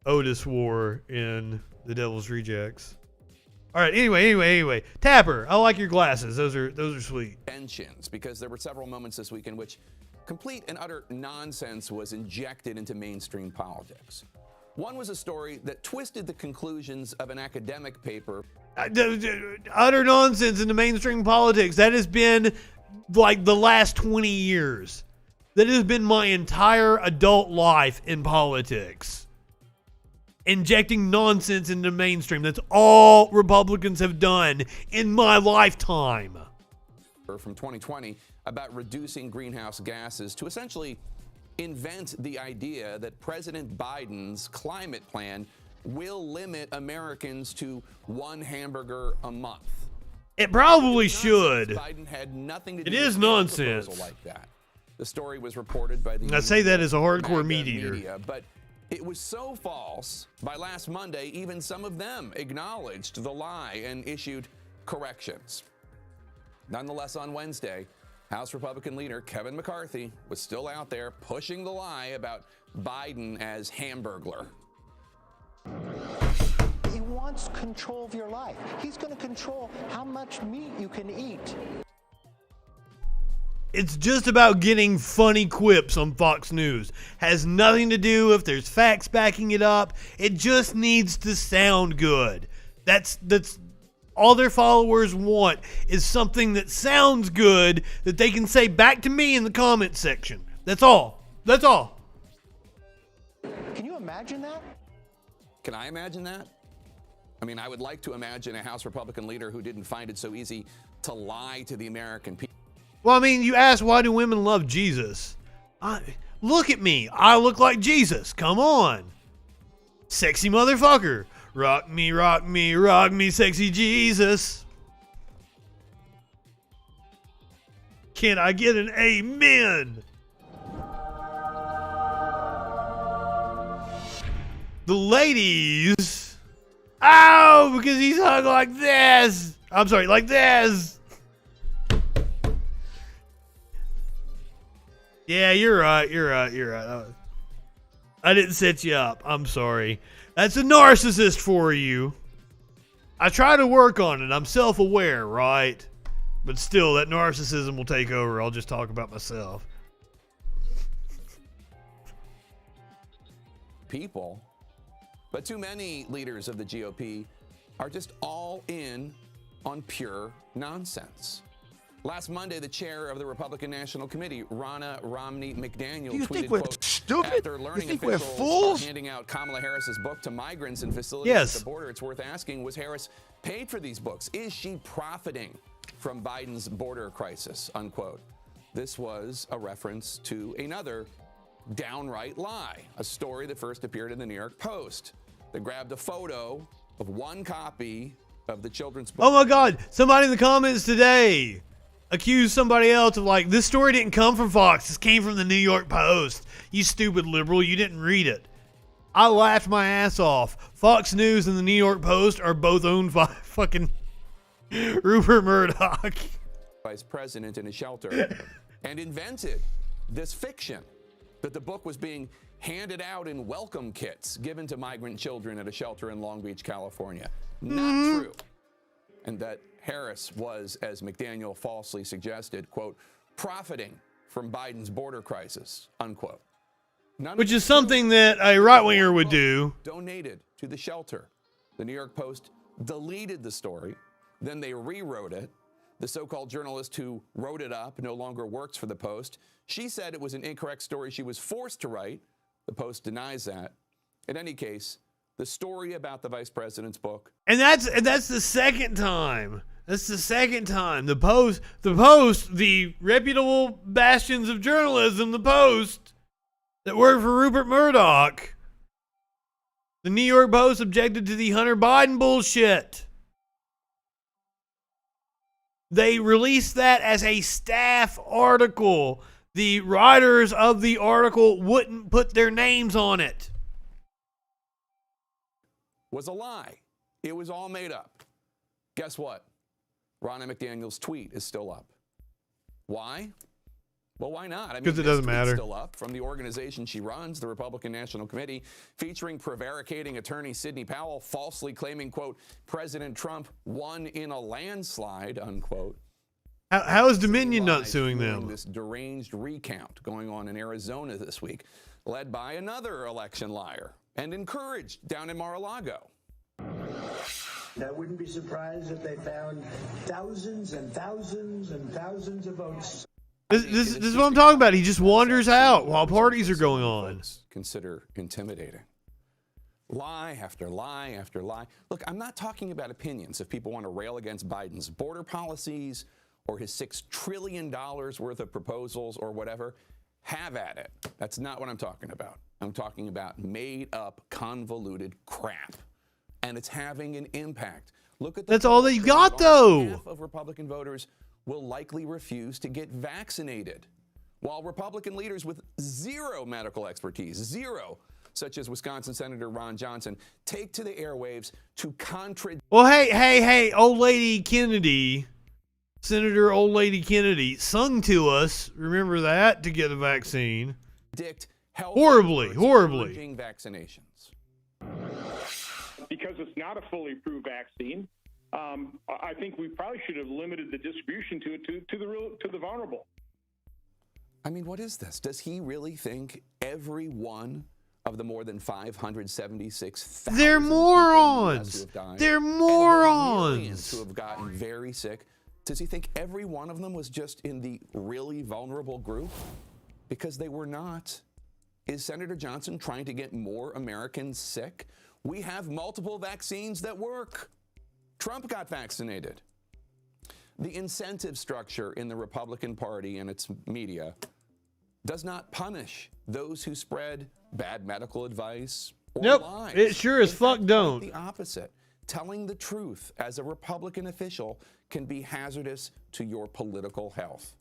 [SPEAKER 2] Otis wore in The Devil's Rejects. All right, anyway. Tapper, I like your glasses. Those are sweet.
[SPEAKER 8] Tensions, because there were several moments this week in which complete and utter nonsense was injected into mainstream politics. One was a story that twisted the conclusions of an academic paper.
[SPEAKER 2] Utter nonsense in the mainstream politics. That has been like the last 20 years. That has been my entire adult life in politics. Injecting nonsense into mainstream. That's all Republicans have done in my lifetime.
[SPEAKER 8] From 2020 about reducing greenhouse gases to essentially invent the idea that President Biden's climate plan will limit Americans to one hamburger a month.
[SPEAKER 2] It probably should.
[SPEAKER 8] Biden had nothing to do
[SPEAKER 2] It
[SPEAKER 8] with
[SPEAKER 2] is
[SPEAKER 8] any
[SPEAKER 2] nonsense.
[SPEAKER 8] proposal like that. The story was reported by the
[SPEAKER 2] I say that as a hardcore
[SPEAKER 8] MAGA
[SPEAKER 2] media.
[SPEAKER 8] But it was so false, by last Monday, even some of them acknowledged the lie and issued corrections. Nonetheless, on Wednesday, House Republican leader Kevin McCarthy was still out there pushing the lie about Biden as Hamburglar.
[SPEAKER 9] He wants control of your life. He's going to control how much meat you can eat.
[SPEAKER 2] It's just about getting funny quips on Fox News. Has nothing to do if there's facts backing it up. It just needs to sound good. That's all their followers want, is something that sounds good that they can say back to me in the comment section. That's all. That's all.
[SPEAKER 9] Can you imagine that?
[SPEAKER 8] Can I imagine that? I mean, I would like to imagine a House Republican leader who didn't find it so easy to lie to the American people.
[SPEAKER 2] Well, I mean, you ask, why do women love Jesus? Look at me. I look like Jesus. Come on. Sexy motherfucker. Rock me, rock me, rock me, sexy Jesus. Can I get an amen? The ladies. Ow, because he's hung like this. I'm sorry, like this. Yeah, you're right. I didn't set you up. I'm sorry. That's a narcissist for you. I try to work on it. I'm self-aware, right? But still, that narcissism will take over. I'll just talk about myself.
[SPEAKER 8] People. But too many leaders of the GOP are just all in on pure nonsense. Last Monday, the chair of the Republican National Committee, Ronna Romney McDaniel,
[SPEAKER 10] Do you
[SPEAKER 8] tweeted,
[SPEAKER 10] think we're
[SPEAKER 8] quote,
[SPEAKER 10] stupid?
[SPEAKER 8] after
[SPEAKER 10] You
[SPEAKER 8] learning
[SPEAKER 10] think we're
[SPEAKER 8] officials
[SPEAKER 10] fools?
[SPEAKER 8] are handing out Kamala Harris's book to migrants in facilities
[SPEAKER 2] Yes.
[SPEAKER 8] at the border, it's worth asking, was Harris paid for these books? Is she profiting from Biden's border crisis, unquote? This was a reference to another downright lie, a story that first appeared in the New York Post that grabbed a photo of one copy of the children's book.
[SPEAKER 2] Oh my God, somebody in the comments today accused somebody else of like, this story didn't come from Fox, this came from the New York Post. You stupid liberal, you didn't read it. I laughed my ass off. Fox News and the New York Post are both owned by fucking Rupert Murdoch.
[SPEAKER 8] Vice president in a shelter and invented this fiction that the book was being handed out in welcome kits given to migrant children at a shelter in Long Beach, California. Not true. And that Harris was, as McDaniel falsely suggested, quote, profiting from Biden's border crisis, unquote.
[SPEAKER 2] Which is something that a right-winger would do.
[SPEAKER 8] Donated to the shelter. The New York Post deleted the story. Then they rewrote it. The so-called journalist who wrote it up no longer works for the Post. She said it was an incorrect story she was forced to write. The Post denies that. In any case, the story about the vice president's book.
[SPEAKER 2] And that's the second time. That's the second time. The Post, the reputable bastions of journalism, the Post, that work for Rupert Murdoch. The New York Post objected to the Hunter Biden bullshit. They released that as a staff article. The writers of the article wouldn't put their names on it.
[SPEAKER 8] Was a lie. It was all made up. Guess what? Ronna McDaniel's tweet is still up. Why? Well, why not? I mean,
[SPEAKER 2] because it doesn't
[SPEAKER 8] this tweet's
[SPEAKER 2] matter.
[SPEAKER 8] Still up from the organization she runs, the Republican National Committee, featuring prevaricating attorney Sidney Powell, falsely claiming, quote, President Trump won in a landslide, unquote.
[SPEAKER 2] How is Dominion not suing them?
[SPEAKER 8] This deranged recount going on in Arizona this week, led by another election liar, and encouraged down in Mar-a-Lago.
[SPEAKER 10] I wouldn't be surprised if they found thousands and thousands and thousands of votes.
[SPEAKER 2] This is what I'm talking about. He just wanders out while parties are going on.
[SPEAKER 8] Consider intimidating. Lie after lie after lie. Look, I'm not talking about opinions. If people want to rail against Biden's border policies or his $6 trillion worth of proposals or whatever, have at it. That's not what I'm talking about. I'm talking about made-up, convoluted crap. And it's having an impact. Look at
[SPEAKER 2] that's all they got, though.
[SPEAKER 8] Half of Republican voters will likely refuse to get vaccinated, while Republican leaders with zero medical expertise, zero, such as Wisconsin Senator Ron Johnson, take to the airwaves to contradict.
[SPEAKER 2] Well, hey, old lady Kennedy, Senator old lady Kennedy, sung to us, remember that, to get a vaccine. Horribly.
[SPEAKER 8] Vaccinations.
[SPEAKER 11] Because it's not a fully approved vaccine, I think we probably should have limited the distribution to the vulnerable.
[SPEAKER 8] I mean, what is this? Does he really think every one of the more than 576,000
[SPEAKER 2] They're morons. They're morons.
[SPEAKER 8] Millions who have gotten very sick. Does he think every one of them was just in the really vulnerable group? Because they were not. Is Senator Johnson trying to get more Americans sick? We have multiple vaccines that work. Trump got vaccinated. The incentive structure in the Republican Party and its media does not punish those who spread bad medical advice or lies.
[SPEAKER 2] It sure as fuck don't.
[SPEAKER 8] The opposite. Telling the truth as a Republican official can be hazardous to your political health.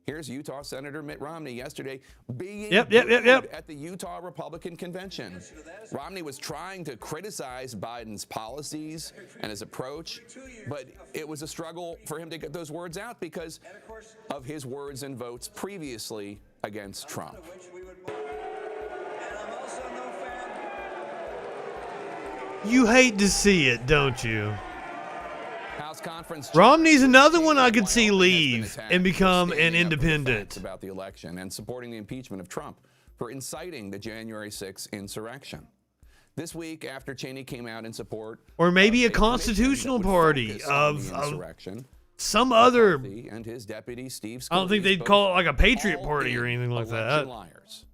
[SPEAKER 8] Here's Utah Senator Mitt Romney yesterday being booed at the Utah Republican Convention. Romney was trying to criticize Biden's policies and his approach, but it was a struggle for him to get those words out because of his words and votes previously against Trump.
[SPEAKER 2] You hate to see it, don't you?
[SPEAKER 8] House Conference
[SPEAKER 2] Romney's another one I could see leave and become an independent.
[SPEAKER 8] About the election and supporting the impeachment of Trump for inciting the January 6th insurrection. This week, after Cheney came out in support,
[SPEAKER 2] or maybe a constitutional party of some other.
[SPEAKER 8] And his deputy Steve
[SPEAKER 2] I don't think they'd call it like a Patriot Party or anything like that.
[SPEAKER 8] Liars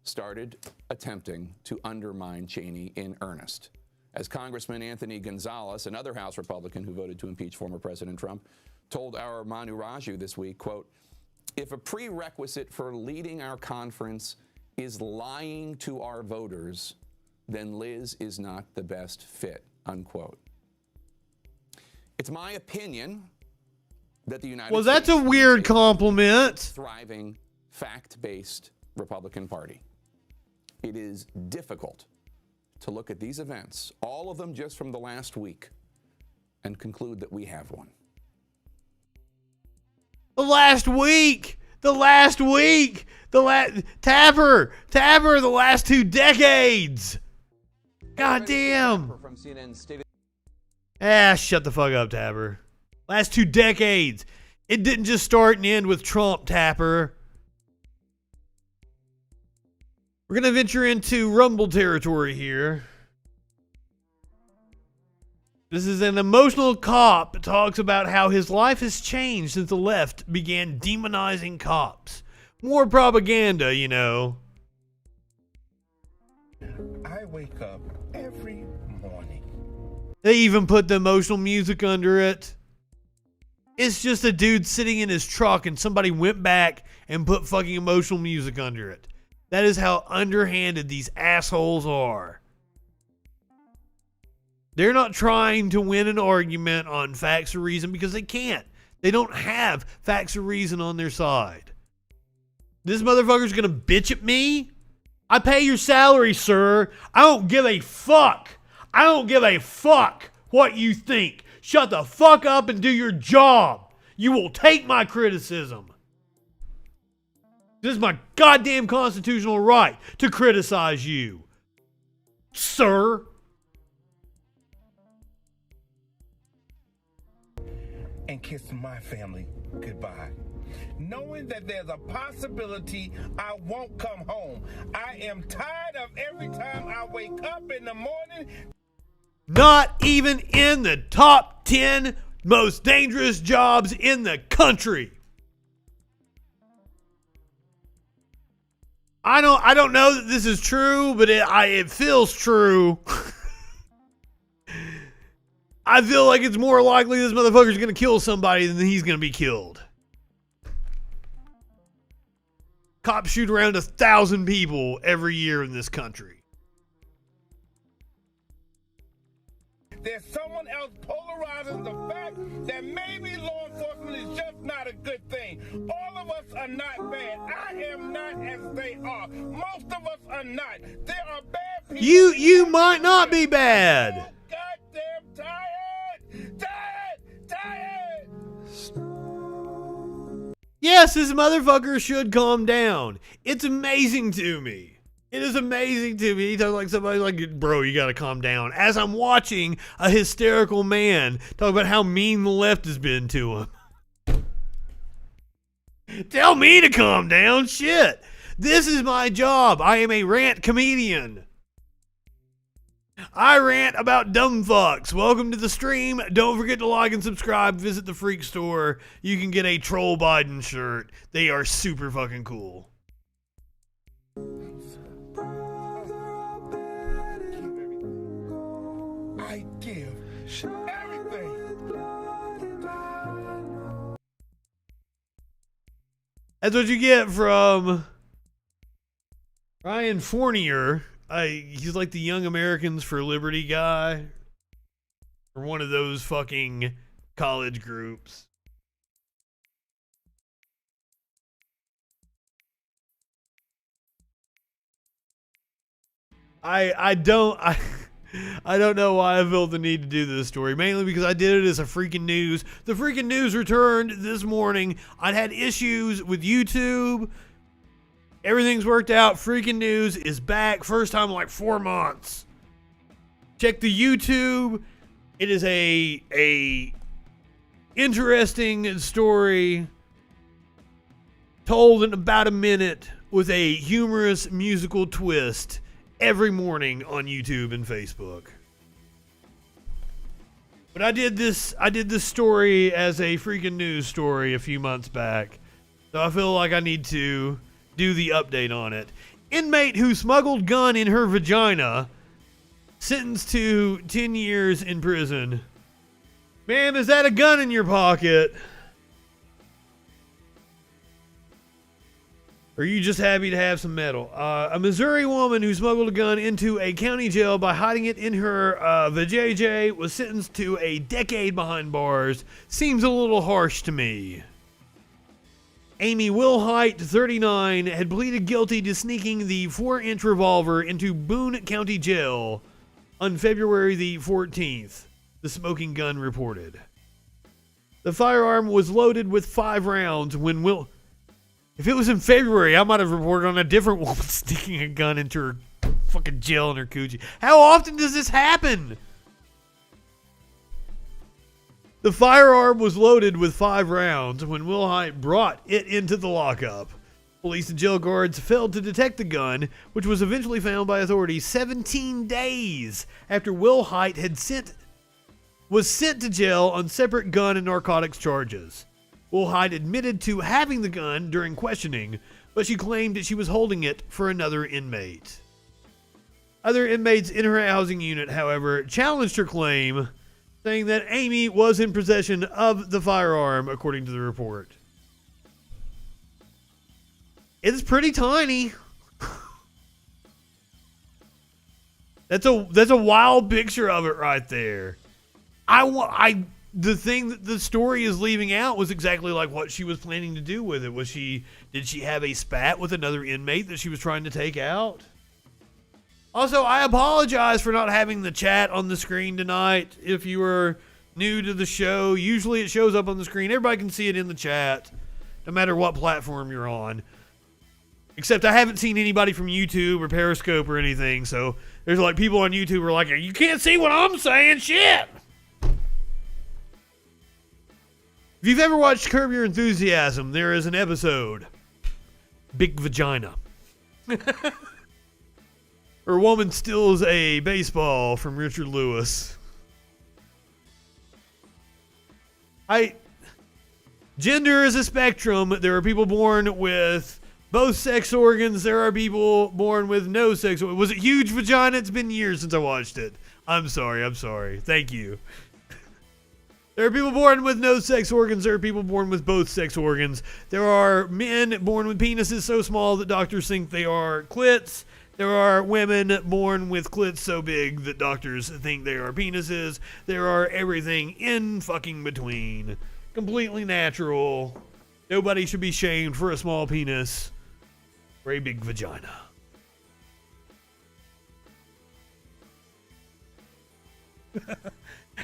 [SPEAKER 8] started attempting to undermine Cheney in earnest. As Congressman Anthony Gonzalez, another House Republican who voted to impeach former President Trump, told our Manu Raju this week, quote, "If a prerequisite for leading our conference is lying to our voters, then Liz is not the best fit," unquote. It's my opinion that the United States
[SPEAKER 2] that's a weird compliment.
[SPEAKER 8] Thriving, fact-based Republican Party. It is difficult to look at these events, all of them just from the last week, and conclude that we have one.
[SPEAKER 2] The last week, Tapper, the last 2 decades. God damn. Shut the fuck up, Tapper. Last 2 decades. It didn't just start and end with Trump, Tapper. We're going to venture into Rumble territory here. This is an emotional cop that talks about how his life has changed since the left began demonizing cops. More propaganda, you know.
[SPEAKER 12] I wake up every morning.
[SPEAKER 2] They even put the emotional music under it. It's just a dude sitting in his truck and somebody went back and put fucking emotional music under it. That is how underhanded these assholes are. They're not trying to win an argument on facts or reason because they can't. They don't have facts or reason on their side. This motherfucker's gonna bitch at me? I pay your salary, sir. I don't give a fuck. I don't give a fuck what you think. Shut the fuck up and do your job. You will take my criticism. This is my goddamn constitutional right to criticize you, sir.
[SPEAKER 12] And kiss my family goodbye. Knowing that there's a possibility I won't come home. I am tired tired of every time I wake up in the morning.
[SPEAKER 2] Not even in the top 10 most dangerous jobs in the country. I don't know that this is true, but it feels true. I feel like it's more likely this motherfucker's gonna kill somebody than he's gonna be killed. Cops shoot around 1,000 people every year in this country.
[SPEAKER 12] There's someone else polarizing the fact that maybe law enforcement is just not a good thing. All of us are not bad. I am not as they are. Most of us are not. There are bad people.
[SPEAKER 2] You might not be bad.
[SPEAKER 12] So goddamn tired.
[SPEAKER 2] Yes, this motherfucker should calm down. It's amazing to me. It is amazing to me. He talks like somebody like, bro, you gotta calm down. As I'm watching a hysterical man talk about how mean the left has been to him. Tell me to calm down. Shit. This is my job. I am a rant comedian. I rant about dumb fucks. Welcome to the stream. Don't forget to like and subscribe. Visit the Freak store. You can get a Troll Biden shirt. They are super fucking cool.
[SPEAKER 12] I give everything.
[SPEAKER 2] That's what you get from Ryan Fournier. He's like the Young Americans for Liberty guy. Or one of those fucking college groups. I don't know why I felt the need to do this story. Mainly because I did it as a freaking news. The freaking news returned this morning. I'd had issues with YouTube. Everything's worked out. Freaking news is back. First time in like 4 months. Check the YouTube. It is a interesting story told in about a minute with a humorous musical twist every morning on YouTube and Facebook. But I did this story as a freaking news story a few months back. So I feel like I need to do the update on it. Inmate who smuggled gun in her vagina sentenced to 10 years in prison. Ma'am, is that a gun in your pocket? Or are you just happy to have some metal? A Missouri woman who smuggled a gun into a county jail by hiding it in her vajayjay was sentenced to a decade behind bars. Seems a little harsh to me. Amy Wilhite, 39, had pleaded guilty to sneaking the 4-inch revolver into Boone County Jail on February the 14th, the smoking gun reported. The firearm was loaded with 5 rounds when If it was in February, I might have reported on a different woman sneaking a gun into her fucking jail in her coochie. How often does this happen? The firearm was loaded with 5 rounds when Wilhite brought it into the lockup. Police and jail guards failed to detect the gun, which was eventually found by authorities 17 days after Wilhite was sent to jail on separate gun and narcotics charges. Wilhite admitted to having the gun during questioning, but she claimed that she was holding it for another inmate. Other inmates in her housing unit, however, challenged her claim, saying that Amy was in possession of the firearm, according to the report. It's pretty tiny. That's a wild picture of it right there. The thing that the story is leaving out was exactly like what she was planning to do with it. Did she have a spat with another inmate that she was trying to take out? Also, I apologize for not having the chat on the screen tonight. If you are new to the show, usually it shows up on the screen. Everybody can see it in the chat, no matter what platform you're on. Except I haven't seen anybody from YouTube or Periscope or anything, so there's like people on YouTube who are like, you can't see what I'm saying, shit! If you've ever watched Curb Your Enthusiasm, there is an episode, Big Vagina. Or a woman steals a baseball from Richard Lewis. Gender is a spectrum. There are people born with both sex organs. There are people born with no sex. Was it huge vagina? It's been years since I watched it. I'm sorry. Thank you. There are people born with no sex organs. There are people born with both sex organs. There are men born with penises so small that doctors think they are clits. There are women born with clits so big that doctors think they are penises. There are everything in fucking between. Completely natural. Nobody should be shamed for a small penis or a big vagina.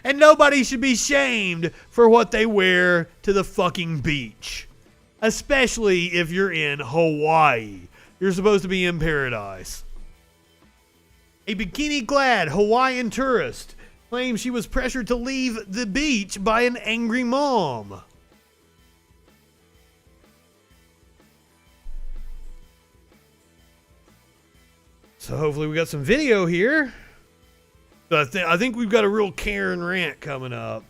[SPEAKER 2] And nobody should be shamed for what they wear to the fucking beach. Especially if you're in Hawaii. You're supposed to be in paradise. A bikini-clad Hawaiian tourist claims she was pressured to leave the beach by an angry mom. So hopefully we got some video here. So I think we've got a real Karen rant coming up.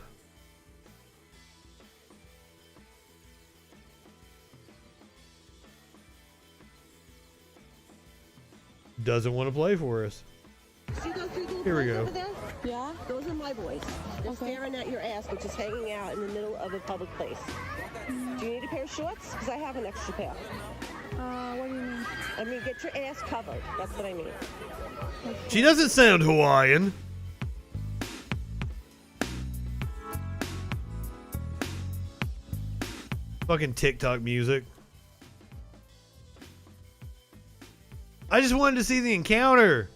[SPEAKER 2] Doesn't want to play for us.
[SPEAKER 13] See those two little
[SPEAKER 2] Here we
[SPEAKER 13] boys
[SPEAKER 2] go.
[SPEAKER 13] over there? Yeah. Those are my boys. They're staring at your ass, but just hanging out in the middle of a public place. Do you need a pair of shorts? Because I have an extra pair. What do you mean? I mean, get your ass covered. That's what I mean.
[SPEAKER 2] She doesn't sound Hawaiian. Fucking TikTok music. I just wanted to see the encounter.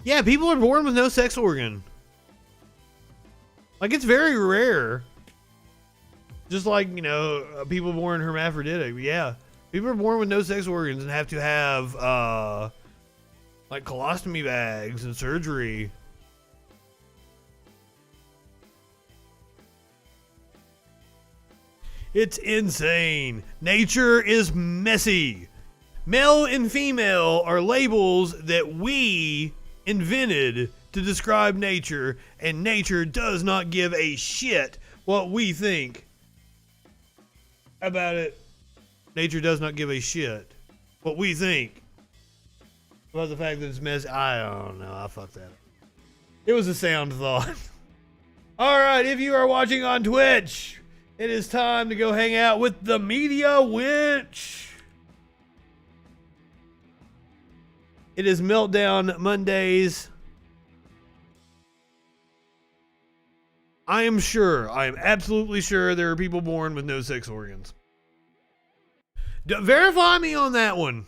[SPEAKER 2] Yeah, people are born with no sex organ. Like, it's very rare. Just like, you know, people born hermaphroditic. Yeah. People are born with no sex organs and have to have, like, colostomy bags and surgery. It's insane. Nature is messy. Male and female are labels that we invented to describe nature, and nature does not give a shit what we think about it. Nature does not give a shit what we think about the fact that it's messy. I don't know. I fucked that up. It was a sound thought. All right, if you are watching on Twitch, it is time to go hang out with the Media Winch. It is Meltdown Mondays. I am absolutely sure there are people born with no sex organs. Verify me on that one.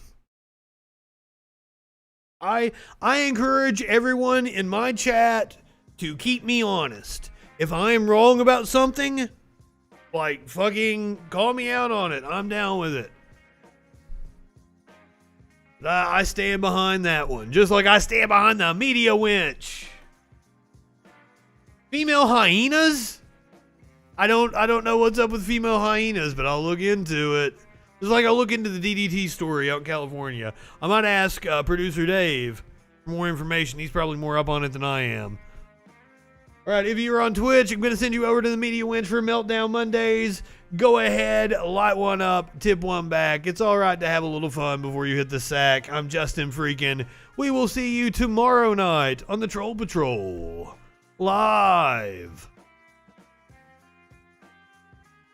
[SPEAKER 2] I encourage everyone in my chat to keep me honest. If I am wrong about something, like, fucking call me out on it. I'm down with it. I stand behind that one. Just like I stand behind the Media Winch. Female hyenas? I don't know what's up with female hyenas, but I'll look into it. Just like I'll look into the DDT story out in California. I might ask producer Dave for more information. He's probably more up on it than I am. All right, if you're on Twitch, I'm going to send you over to the Media Winch for Meltdown Mondays. Go ahead, light one up, tip one back. It's all right to have a little fun before you hit the sack. I'm Justin Freakin. We will see you tomorrow night on the Troll Patrol. Live.